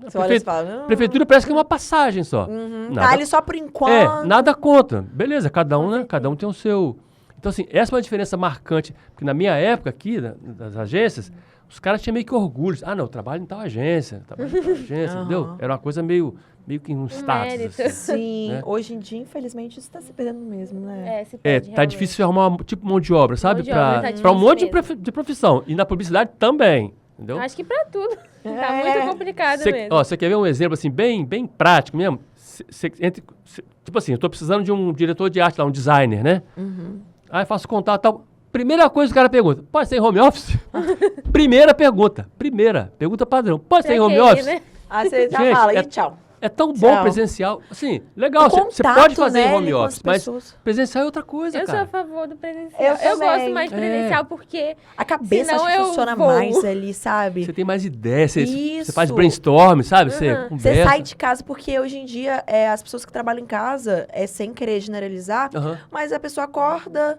A prefeitura parece que é uma passagem só. Tá ali só por enquanto. Nada contra. Beleza, cada um, né? Cada um tem o seu... Então, assim, essa é uma diferença marcante, porque na minha época aqui, das agências, os caras tinham meio que orgulho. Não, eu trabalho em tal agência, entendeu? Era uma coisa meio que um status. Assim, sim, né? Hoje em dia, infelizmente, isso tá se perdendo mesmo, né? Tá difícil arrumar mão de obra, sabe? Pra um monte de profissão. E na publicidade também, entendeu? Acho que pra tudo. Tá muito complicado mesmo. Você quer ver um exemplo, assim, bem prático mesmo? Tipo assim, eu tô precisando de um diretor de arte lá, um designer, né? Aí faço contato e tal. Primeira coisa que o cara pergunta, pode ser em home office? Primeira pergunta padrão, pode ser em home office? Né? Aí você já fala, e tchau. É tão bom presencial. Assim, legal, você pode fazer em home office, mas presencial é outra coisa, cara. Eu sou a favor do presencial. Eu gosto mais de presencial porque a cabeça acho que funciona mais ali, sabe? Você tem mais ideia, você faz brainstorm, sabe? Você conversa. Você sai de casa, porque hoje em dia as pessoas que trabalham em casa, sem querer generalizar, mas a pessoa acorda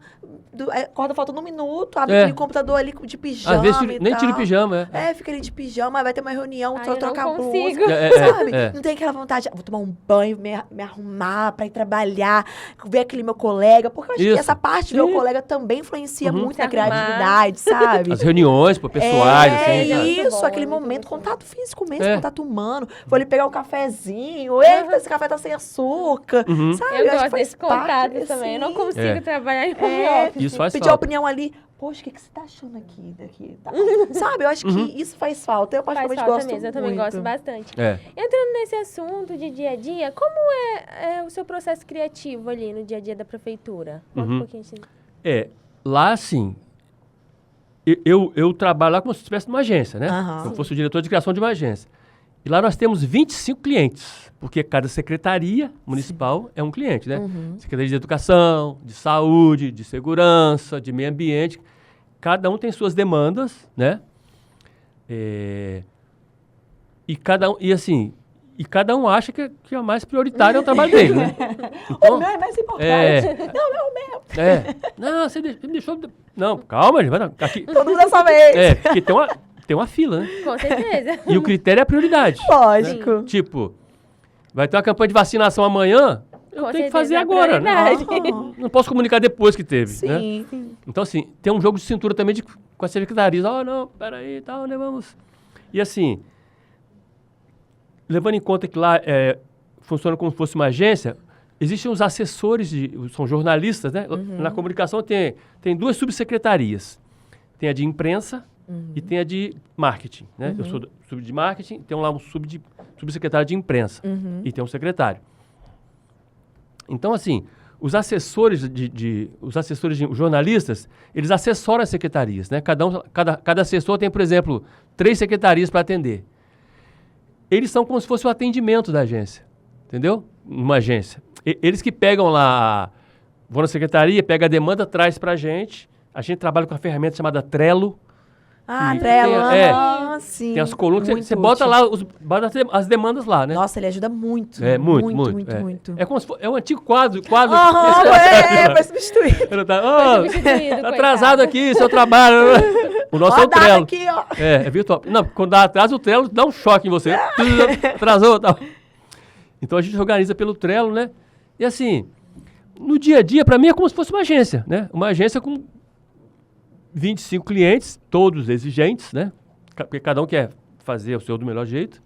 faltando um minuto, abre aquele computador ali de pijama. Às vezes nem tira o pijama, fica ali de pijama, vai ter uma reunião, trocar a blusa, sabe? Não tem aquela vontade, vou tomar um banho, me arrumar pra ir trabalhar, ver aquele meu colega, porque eu acho que essa parte do meu colega também influencia muito na criatividade, sabe? As reuniões pessoais, assim. Isso, aquele momento, contato físico mesmo, contato humano. Vou ali pegar um cafezinho, eita, esse café tá sem açúcar, sabe? Eu gosto desse contato também, eu não consigo trabalhar em home office. Isso faz pedir a opinião ali. Poxa, o que você tá achando aqui? Tá? Sabe, eu acho que isso faz falta. Eu particularmente gosto muito. Eu também gosto bastante. Entrando nesse assunto de dia a dia, como é o seu processo criativo ali no dia a dia da prefeitura? Conta um pouquinho. Lá, assim, eu trabalho lá como se estivesse numa agência, né? Eu fosse o diretor de criação de uma agência. E lá nós temos 25 clientes, porque cada secretaria municipal é um cliente, né? Secretaria de Educação, de Saúde, de Segurança, de Meio Ambiente. Cada um tem suas demandas, né? E cada um acha que é mais prioritário é o trabalho dele, né? Então, o meu é mais importante. Não, não, o meu. Não, você me deixou... Não, calma, gente. Aqui... Todo mundo dessa vez. Porque tem uma fila, né? Com certeza. E o critério é a prioridade. Lógico. Né? Tipo, vai ter uma campanha de vacinação amanhã, eu tenho que fazer agora, né? Não posso comunicar depois que teve, sim. Né? Então, assim, tem um jogo de cintura também com as secretarias. Não, peraí e tal, né, vamos... E assim, levando em conta que lá funciona como se fosse uma agência, existem os assessores, são jornalistas, né? Na comunicação tem duas subsecretarias. Tem a de imprensa e tem a de marketing, né? Eu sou sub de marketing, tem lá um subsecretário de imprensa e tem um secretário. Então, assim, os assessores os jornalistas, eles assessoram as secretarias, né? Cada assessor tem, por exemplo, 3 secretarias para atender. Eles são como se fosse o atendimento da agência, entendeu? Numa agência. Eles que pegam lá, vão na secretaria, pega a demanda, traz para a gente trabalha com uma ferramenta chamada Trello. Trello, sim. Tem as colunas, você útil. bota lá as demandas lá, né? Nossa, ele ajuda muito. Muito. É como se fosse, é um antigo quadro. Vai substituir. Tá atrasado aqui, seu trabalho. O nosso é o Trello. Aqui, ó. É virtual. Não, quando dá atraso, o Trello dá um choque em você. Atrasou, tal. Então a gente organiza pelo Trello, né? E assim, no dia a dia, para mim é como se fosse uma agência, né? Uma agência com 25 clientes, todos exigentes, né? Porque cada um quer fazer o seu do melhor jeito.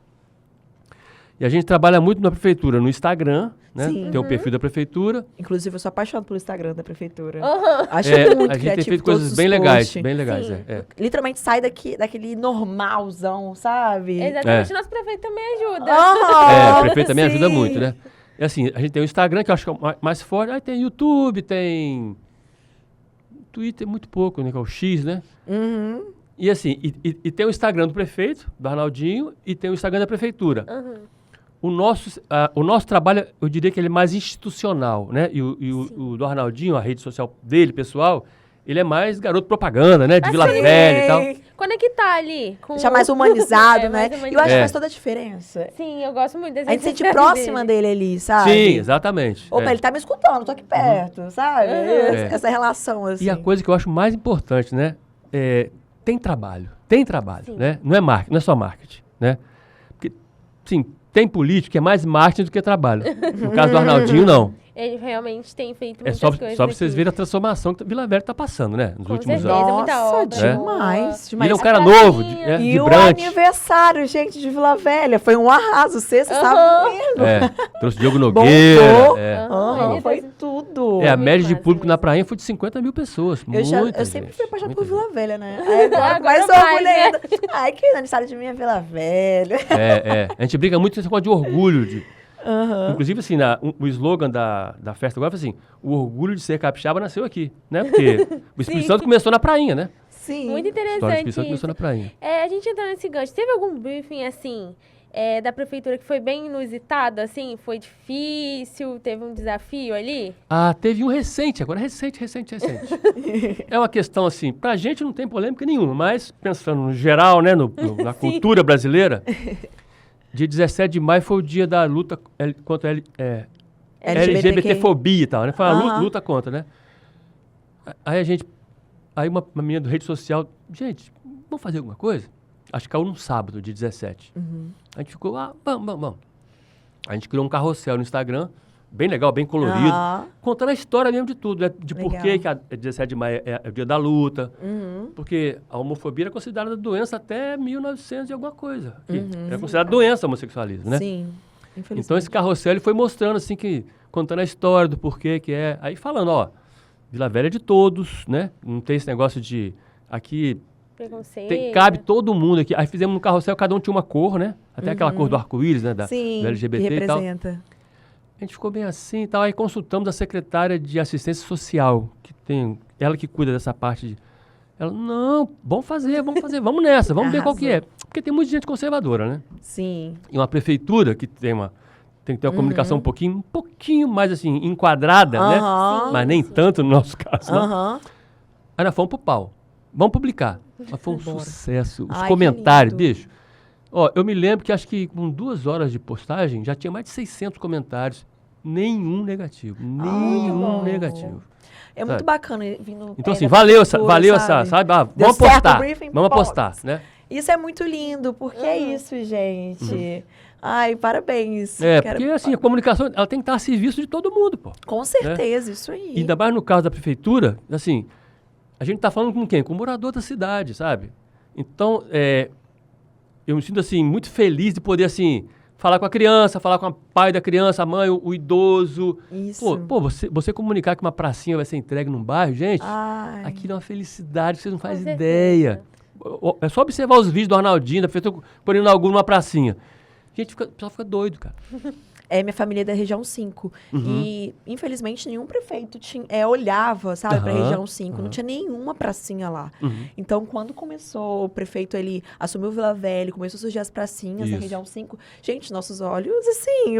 E a gente trabalha muito na prefeitura, no Instagram, né? Sim. Tem o perfil da prefeitura. Inclusive, eu sou apaixonada pelo Instagram da prefeitura. Uhum. Acho muito a gente criativo tem feito todos coisas os bem legais, posts. bem legais. Sim. Literalmente sai daquele normalzão, sabe? Exatamente, nosso prefeito também ajuda. O prefeito também ajuda sim. muito, né? E assim, a gente tem o Instagram, que eu acho que é o mais forte. Aí tem YouTube, tem Twitter, muito pouco, né? Que é o X, né? Uhum. E assim, e tem o Instagram do prefeito, do Arnaldinho, e tem o Instagram da prefeitura. Uhum. O nosso trabalho, eu diria que ele é mais institucional, né? E o do Arnaldinho, a rede social dele, pessoal, ele é mais garoto propaganda, né? De Vila Velha e tal. Conectar ali. Com... Deixar mais humanizado, né? mais E eu humanizado. acho que faz toda a diferença. Sim, eu gosto muito desse A gente se sente próxima dele ali, sabe? Sim, exatamente. Opa, ele tá me escutando, tô aqui perto, sabe? É. Essa relação, assim. E a coisa que eu acho mais importante, né? Tem trabalho, né? Não é só marketing, né? Porque, sim, tem político que é mais marketing do que trabalho. No caso do Arnaldinho, não. Ele realmente tem feito É muitas só coisas. pra vocês aqui. verem a transformação que Vila Velha tá passando, né? Nos Com últimos certeza. anos. Muita Nossa, obra. demais. Ele é um A cara pracinha. novo, E vibrante. o aniversário, gente, de Vila Velha. Foi um arraso. Você sabe mesmo. Trouxe Diogo Nogueira. Bombou. Ele Foi tá- tudo. A muito média de massa público na mesmo. praia foi de 50 mil pessoas. Eu sempre fui apaixonada por Vila Velha, né? Aí Agora agora mais mais, orgulho né? ainda. Ai, que aniversário de minha Vila Velha. A gente brinca muito com esse negócio de orgulho. Inclusive, assim, o slogan da festa agora foi assim: o orgulho de ser capixaba nasceu aqui, né? Porque o Espírito Santo começou na prainha, né? Sim. Muito A história do interessante Espírito Santo isso. começou na prainha. A gente entrando nesse gancho, teve algum briefing, assim, da prefeitura que foi bem inusitado, assim? Foi difícil? Teve um desafio ali? Teve um recente, agora recente. É uma questão assim, pra gente não tem polêmica nenhuma, mas pensando no geral, né, na cultura brasileira, dia 17 de maio foi o dia da luta contra a LGBTfobia e tal, né? Foi uma luta contra, né? Aí uma menina do rede social, gente, vamos fazer alguma coisa? Acho que caiu num sábado, dia 17. A gente ficou, vamos. A gente criou um carrossel no Instagram, bem legal, bem colorido, contando a história mesmo de tudo, né? De por que a 17 de maio é o dia da luta, porque a homofobia era considerada doença até 1900 e alguma coisa. Era considerada doença o homossexualismo, né? Sim, infelizmente. Então esse carrossel ele foi mostrando assim contando a história do porquê que é, aí falando, Vila Velha é de todos, né? Não tem esse negócio de aqui Preconceito. cabe todo mundo aqui. Aí fizemos um carrossel, cada um tinha uma cor, né? Até aquela cor do arco-íris, né? Do Sim, LGBT que e tal. representa. A gente ficou bem assim e tal. Aí consultamos a secretária de assistência social, que tem ela que cuida dessa parte. Ela, não, vamos fazer, vamos nessa, vamos ver qual que é. Porque tem muita gente conservadora, né? Sim. E uma prefeitura que tem que ter uma comunicação um pouquinho mais assim, enquadrada, né? Aham. Mas nem tanto no nosso caso, não. Aham. Aí nós fomos pro pau. Vamos publicar. Mas foi um sucesso. Os Ai, que comentários, lindo. bicho. Eu me lembro que acho que com 2 horas de postagem já tinha mais de 600 comentários. Nenhum negativo. Nenhum negativo. É muito Sabe? bacana vindo. Então, assim, da valeu prefeitura, essa, sabe? Deu Vamos certo o apostar. briefing, Vamos pô. apostar, né? Isso é muito lindo, porque é isso, gente. Ai, parabéns. Porque assim, a comunicação, ela tem que estar a serviço de todo mundo, pô. Com certeza, isso aí. E ainda mais no caso da prefeitura, assim, a gente tá falando com quem? Com o morador da cidade, sabe? Então, eu me sinto, assim, muito feliz de poder, assim, falar com a criança, falar com o pai da criança, a mãe, o idoso. Isso. Pô, você comunicar que uma pracinha vai ser entregue num bairro, gente, Ai. aqui é uma felicidade que vocês não fazem certeza. ideia. É só observar os vídeos do Arnaldinho, da prefeitura, por inaugura uma pracinha. o pessoal fica doido, cara. Minha família é da região 5. E, infelizmente, nenhum prefeito olhava, sabe, pra região 5. Não tinha nenhuma pracinha lá. Então, quando começou o prefeito, ele assumiu Vila Velha, começou a surgir as pracinhas na região 5. Gente, nossos olhos, assim,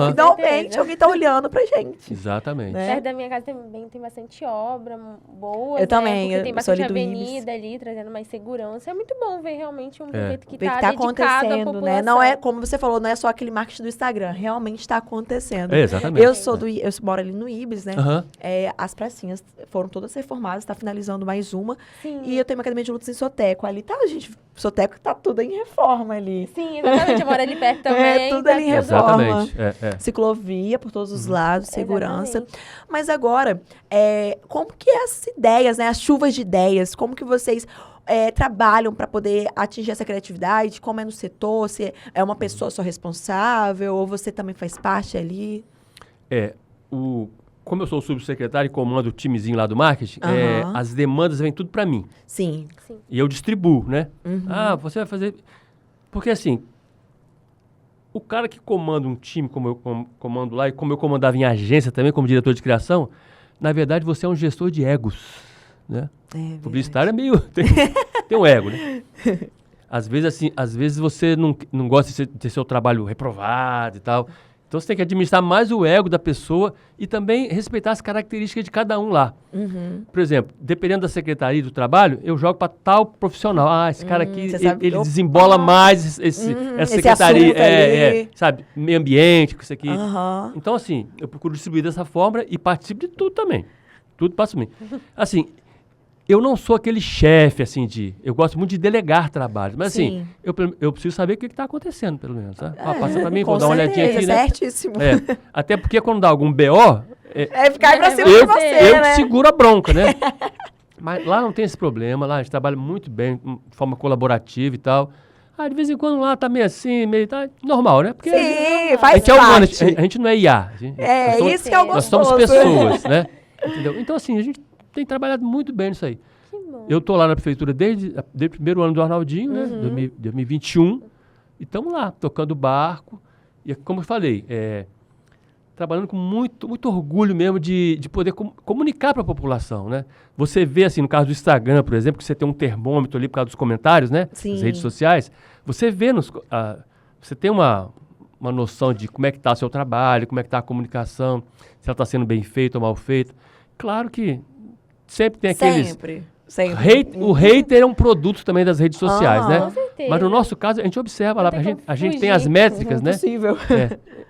finalmente alguém tá olhando pra gente. Exatamente. Né? Perto da minha casa também tem bastante obra boa. Eu também. Porque tem Eu sou ali bastante do avenida ali, trazendo mais segurança. É muito bom ver realmente um prefeito que Ver que tá tá dedicado à acontecendo, população. né? Não é, como você falou, não é só aquele marketing do Instagram. Realmente está acontecendo. Exatamente. Eu moro ali no Ibis, né? Aham. As pracinhas foram todas reformadas, está finalizando mais uma. Sim. E eu tenho uma academia de lutas em Soteco. Ali tá, gente, Soteco tá tudo em reforma ali. Sim, exatamente. Eu moro ali perto também. Tudo tá ali em tudo- reforma. Exatamente. Ciclovia por todos os lados, segurança. Exatamente. Mas agora, como que essas ideias, né? As chuvas de ideias, como que vocês trabalham para poder atingir essa criatividade? Como é no setor? Se é uma pessoa só responsável ou você também faz parte ali? Como eu sou o subsecretário e comando o timezinho lá do marketing, as demandas vêm tudo para mim. Sim. E eu distribuo, né? Você vai fazer... Porque assim, o cara que comanda um time, como eu comando lá, e como eu comandava em agência também, como diretor de criação, na verdade você é um gestor de egos, né? Publicitário é meio... tem um ego, né? Às vezes você não gosta de ter seu trabalho reprovado e tal. Então você tem que administrar mais o ego da pessoa e também respeitar as características de cada um lá. Por exemplo, dependendo da secretaria do trabalho, eu jogo para tal profissional. Esse cara aqui, ele desembola mais essa secretaria. Sabe, meio ambiente, com isso aqui. Então, assim, eu procuro distribuir dessa forma e participo de tudo também. Tudo passa por mim. Assim, eu não sou aquele chefe, assim, eu gosto muito de delegar trabalho. Mas, assim, eu preciso saber o que está acontecendo, pelo menos. Tá? Passa para mim, vou dar uma olhadinha aqui, né? Certíssimo. Até porque quando dá algum BO... ficar pra cima de você, eu né? seguro a bronca, né? Mas lá não tem esse problema. Lá a gente trabalha muito bem, de forma colaborativa e tal. De vez em quando lá tá meio assim, meio... Tá normal, né? Porque faz parte. A gente não é IA. Isso que é o gostoso. Nós somos pessoas, né? Entendeu? Então, assim, a gente tem trabalhado muito bem nisso aí. Que bom. Eu tô lá na prefeitura desde o primeiro ano do Arnaldinho, né? 2021. E estamos lá, tocando barco. E como eu falei, trabalhando com muito orgulho mesmo de poder comunicar para a população, né? Você vê, assim, no caso do Instagram, por exemplo, que você tem um termômetro ali por causa dos comentários, né? Sim. Nas redes sociais. Você vê, você tem uma noção de como é que está o seu trabalho, como é que está a comunicação, se ela está sendo bem feita ou mal feita. Claro que sempre tem aqueles... Sempre. O hater é um produto também das redes sociais, né? Com certeza. Mas no nosso caso, a gente observa lá, Não tem a gente como tem as fugir. métricas, né? Possível.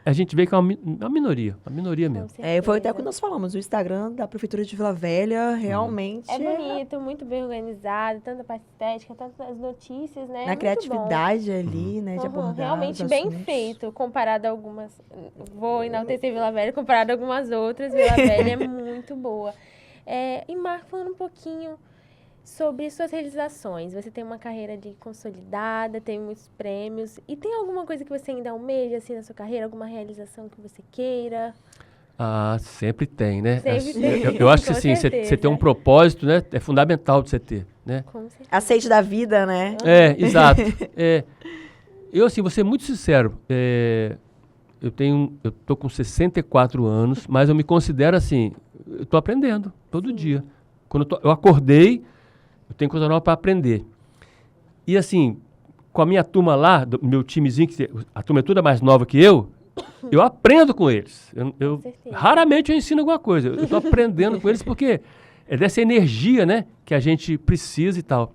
A gente vê que é uma minoria mesmo. Foi até o que nós falamos, o Instagram da Prefeitura de Vila Velha realmente... É bonito, muito bem organizado, tanta parte estética, tantas notícias, né? Na Muito criatividade ali, né, de bom. abordar Realmente os bem assuntos. feito, comparado a algumas... Vou enaltecer Vila Velha, comparado a algumas outras, Vila Velha é muito boa. E Marco, falando um pouquinho sobre suas realizações. Você tem uma carreira consolidada, tem muitos prêmios. E tem alguma coisa que você ainda almeja, assim, na sua carreira? Alguma realização que você queira? Sempre tem, né? Sempre tem, Eu acho que com assim, certeza. você ter um propósito, né? É fundamental de você ter, né? Com certeza. A da vida, né? Exato. Eu, assim, vou ser muito sincero. Eu tô com 64 anos, mas eu me considero assim, eu tô aprendendo todo dia. Quando eu acordei, eu tenho coisa nova para aprender. E assim, com a minha turma lá, do meu timezinho, a turma é toda mais nova que eu aprendo com eles. Raramente eu ensino alguma coisa. Eu tô aprendendo com eles porque é dessa energia, né, que a gente precisa e tal.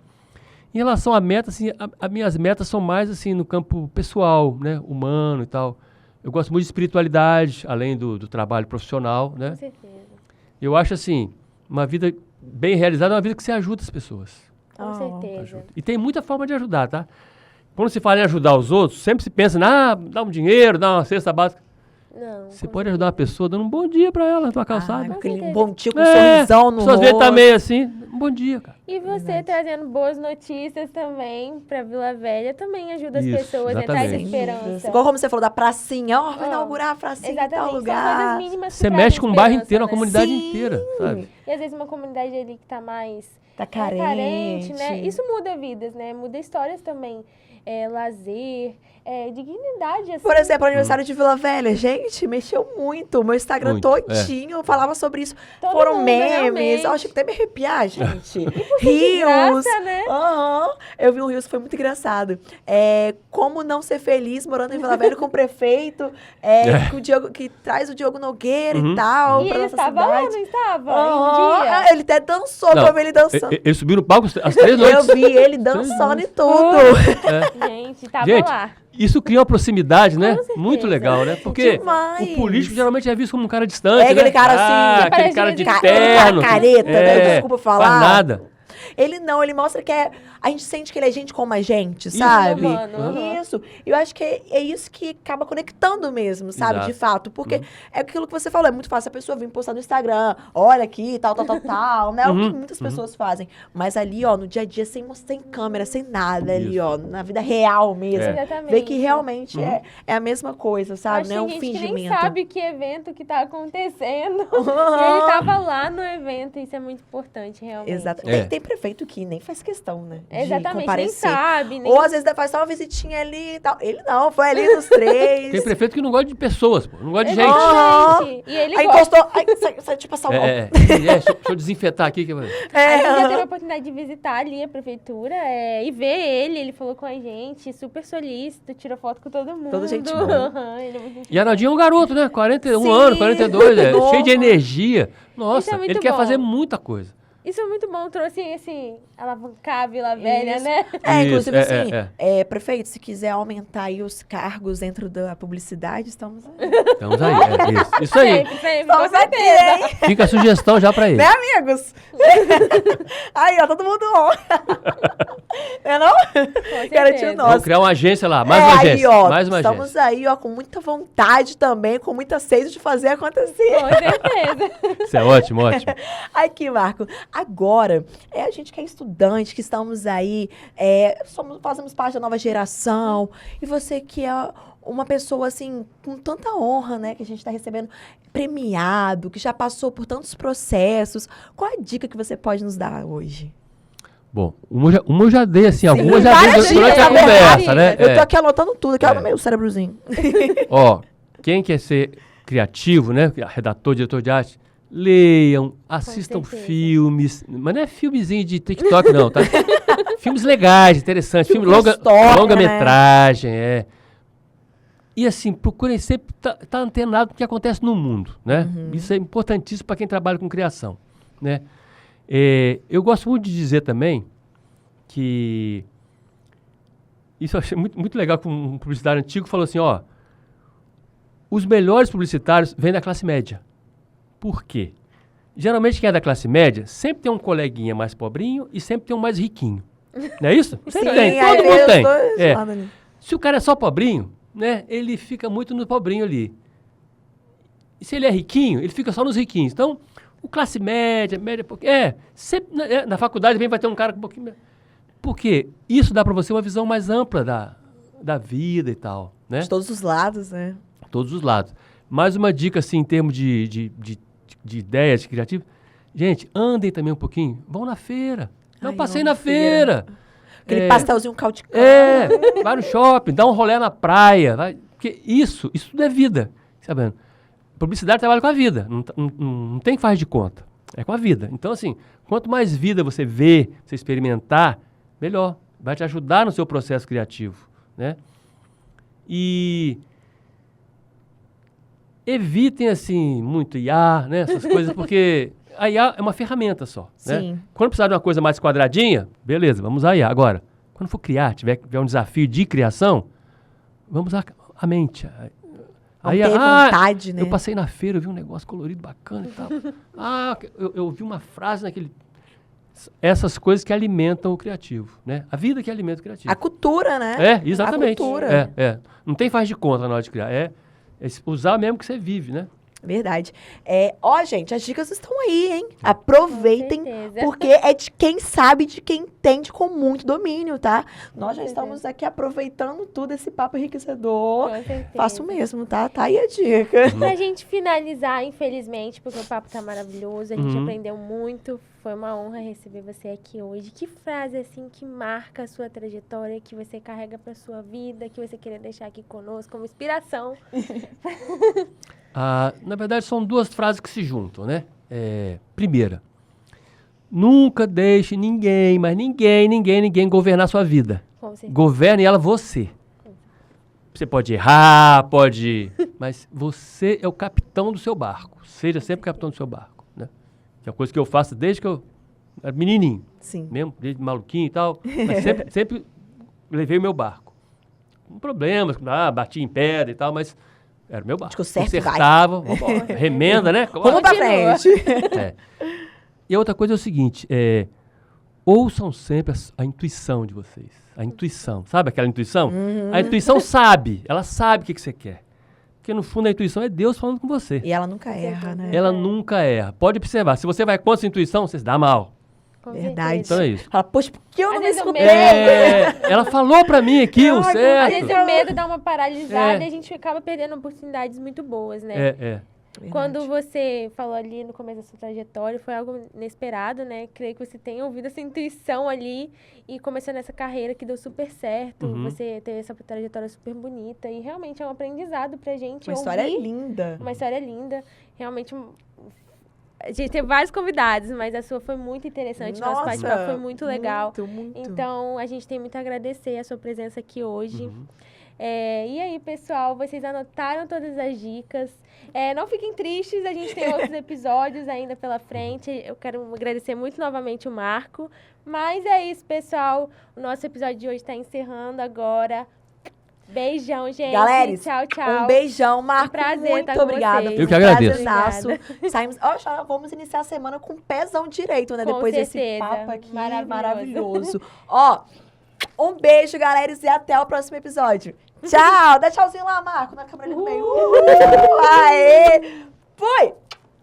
Em relação à meta, assim, as minhas metas são mais assim no campo pessoal, né, humano e tal. Eu gosto muito de espiritualidade, além do trabalho profissional, né? Com certeza. Eu acho assim, uma vida bem realizada é uma vida que você ajuda as pessoas. Com certeza. E tem muita forma de ajudar, tá? Quando se fala em ajudar os outros, sempre se pensa, dá um dinheiro, dá uma cesta básica. Não, Você pode ajudar uma pessoa dando um bom dia pra ela na tua calçada. Aquele bom dia com um sorrisão no rosto. Às vezes tá meio assim, um bom dia, cara. E você trazendo boas notícias também pra Vila Velha também ajuda as Isso, pessoas, né? Traz exatamente. esperança. Igual como você falou da pracinha, vai inaugurar a pracinha em tal Exatamente, são lugar. coisas mínimas que Você trazem mexe com o bairro esperança, inteiro, a né? comunidade Sim. inteira, sabe? E às vezes uma comunidade ali que tá mais Tá carente, né? carente. Isso muda vidas, né? Muda histórias também. Lazer, dignidade, assim. Por exemplo, o aniversário de Vila Velha, gente, mexeu muito. O meu Instagram Muito, todinho falava sobre isso. Todo Foram mundo, memes. realmente. Eu acho que até me arrepiar, gente. De Rios. graça, né? Aham. Eu vi um Rios que foi muito engraçado. Como não ser feliz morando em Vila Velha com o prefeito, com o Diogo, que traz o Diogo Nogueira e tal, E pra ele nossa estava lá, cidade. não estava? Aham. Um dia. Ele até dançou pra ver ele dançando. Ele subiu no palco às 3 noites. Eu vi ele dançando e tudo. Gente, tava Gente, lá. isso cria uma proximidade, né? certeza. Muito legal, né? Porque Demais. o político geralmente é visto como um cara distante, Aquele né? cara assim, que aquele parece cara de de terno. careta, né? Desculpa falar. Faz nada. Ele não, ele mostra que a gente sente que ele é gente como a gente, sabe? Humano, aham. Isso. Eu acho que é isso que acaba conectando mesmo, sabe? Exato. De fato. Porque é aquilo que você falou, é muito fácil a pessoa vir postar no Instagram, olha aqui, tal, né? O que muitas pessoas fazem. Mas ali, ó, no dia a dia, sem câmera, sem nada ali, Isso. ó, na vida real mesmo. Exatamente. Ver que realmente é a mesma coisa, sabe? Acho que Não é um tem gente que fingimento. nem sabe que evento que tá acontecendo. Aham. E ele tava lá no evento, isso é muito importante, realmente. Exato. É. Tem prefeito que nem faz questão, né? de Exatamente, nem comparecer. sabe. Nem... Ou às vezes faz só uma visitinha ali e tal. Ele não, foi ali nos 3. Tem prefeito que não gosta de pessoas, pô, não gosta de gente. Exatamente. E ele Aí gosta. encostou, aí sai tipo essa mão. Deixa eu desinfetar aqui. Aí eu já teve a oportunidade de visitar ali a prefeitura e ver ele falou com a gente, super solícito, tirou foto com todo mundo. Todo gente Aham, ele é muito E Arnaldinho é um garoto, né? 41 Sim. anos, 42, Novo. cheio de energia. Isso Nossa, é muito ele quer bom. fazer muita coisa. Isso é muito bom, trouxe assim, alavancar a Vila Velha, Isso. né? Inclusive Isso, assim, prefeito, se quiser aumentar aí os cargos dentro da publicidade, estamos aí. Estamos aí, isso aí. Sempre, com Estamos aqui, certeza. hein? Fica a sugestão já pra ele. Né, amigos? Aí, ó, todo mundo on. É não? Com Garantiu certeza. nós. Vamos criar uma agência lá, mais uma agência. Aí, ó, Mais uma estamos agência. aí, ó, com muita vontade também, com muita sede de fazer acontecer. Com certeza. Isso é ótimo, ótimo. Aqui, Marco. Agora, a gente que é estudante, que estamos aí, fazemos parte da nova geração, e você que é uma pessoa, assim, com tanta honra, né, que a gente está recebendo, premiado, que já passou por tantos processos, qual a dica que você pode nos dar hoje? Bom, uma eu já dei, assim, algumas já várias dei durante dicas, a né? conversa, né? Eu tô aqui anotando tudo, aqui ó, É. no meu cérebrozinho. Ó, quem quer ser criativo, né? Redator, diretor de arte, leiam, assistam certeza. filmes, mas não é filmezinho de TikTok não, tá? Filmes legais, interessantes, Filme filme com história, longa-metragem, E assim, procurem sempre tá antenado com o que acontece no mundo, né? Isso é importantíssimo para quem trabalha com criação, né? Eu gosto muito de dizer também que isso eu achei muito legal que um publicitário antigo falou assim, ó, os melhores publicitários vêm da classe média. Por quê? Geralmente quem é da classe média sempre tem um coleguinha mais pobrinho e sempre tem um mais riquinho. Não é isso? Sempre tem, aí todo vem mundo os tem. dois É. lados ali. Se o cara é só pobrinho, né, ele fica muito no pobrinho ali. E se ele é riquinho, ele fica só nos riquinhos. Então, o classe média, sempre, na faculdade também vai ter um cara com um pouquinho... Por quê? Isso dá para você uma visão mais ampla da vida e tal, né? De todos os lados, né? Todos os lados. Mais uma dica, assim, em termos de ideias, de criativo. Gente, andem também um pouquinho. Vão na feira. Dá um Ai, passeio vamos na feira. Aquele pastelzinho cautincão. Vai no shopping, dá um rolê na praia. Porque isso tudo é vida. Sabendo? Publicidade trabalha com a vida. Não tem que fazer de conta. É com a vida. Então, assim, quanto mais vida você vê, você experimentar, melhor. Vai te ajudar no seu processo criativo, né? E evitem, assim, muito IA, né? Essas coisas, porque a IA é uma ferramenta só, né? Sim. Quando precisar de uma coisa mais quadradinha, beleza, vamos usar a IA. Agora, quando for criar, tiver um desafio de criação, vamos usar a mente. Vamos ter vontade, né? Eu passei na feira, eu vi um negócio colorido bacana e tal. Eu vi uma frase naquele... Essas coisas que alimentam o criativo, né? A vida que alimenta o criativo. A cultura, né? Exatamente. A cultura. Não tem faz de conta na hora de criar. É usar mesmo que você vive, né? Verdade. Gente, as dicas estão aí, hein? Aproveitem, Com certeza. porque é de quem sabe, de quem entende com muito domínio, tá? Nós já certeza. estamos aqui aproveitando tudo esse papo enriquecedor. Com certeza. Faço mesmo, tá? Tá aí a dica. Pra gente finalizar, infelizmente, porque o papo tá maravilhoso, a gente Uhum. aprendeu muito, foi uma honra receber você aqui hoje. Que frase, assim, que marca a sua trajetória, que você carrega pra sua vida, que você queria deixar aqui conosco como inspiração? Na verdade, são duas frases que se juntam, né? Primeira, nunca deixe ninguém, mas ninguém governar a sua vida. Com certeza. Governe ela você. Você pode errar, mas você é o capitão do seu barco. Seja sempre o capitão do seu barco, né? Que é uma coisa que eu faço desde que eu era menininho, Sim. mesmo, desde maluquinho e tal. Mas sempre levei o meu barco. Com problemas, bati em pedra e tal, mas era o meu barco. Acho que o certo Consertava, vambora, remenda, né? Vamos pra Continua. frente. E a outra coisa é o seguinte, ouçam sempre a intuição de vocês. A intuição, sabe aquela intuição? A intuição sabe, ela sabe o que você quer. Porque no fundo a intuição é Deus falando com você. E ela nunca erra, né? Ela nunca erra. Pode observar, se você vai contra essa intuição, você se dá mal. Com Verdade. Então é isso. Fala, poxa, por que eu não Às me vezes o escutei? Ela falou pra mim aqui o Às certo. vezes o medo dá uma paralisada É. e a gente acaba perdendo oportunidades muito boas, né? É. Verdade. Quando você falou ali no começo da sua trajetória, foi algo inesperado, né? Creio que você tenha ouvido essa intuição ali e começou nessa carreira que deu super certo. Uhum. Você teve essa trajetória super bonita e realmente é um aprendizado pra gente. Uma história ouvir. linda. Uma história linda. Realmente, a gente teve vários convidados, mas a sua foi muito interessante. Nosso Nossa, bate-papo foi muito legal. Muito. Então, a gente tem muito a agradecer a sua presença aqui hoje. E aí, pessoal, vocês anotaram todas as dicas. Não fiquem tristes, a gente tem outros episódios ainda pela frente. Eu quero agradecer muito novamente o Marco. Mas é isso, pessoal. O nosso episódio de hoje está encerrando agora. Beijão, gente. Galeres, Tchau, tchau. Um beijão, Marco. Um prazer muito estar com obrigada. vocês. Eu que agradeço. Prazerzaço. Saímos, já vamos iniciar a semana com pezão direito, né? Com Depois desse certeza. papo aqui Maravilhoso. maravilhoso. Um beijo, galeras, e até o próximo episódio. Tchau. Dá tchauzinho lá, Marco, na câmera ali no meio. Aê! Fui!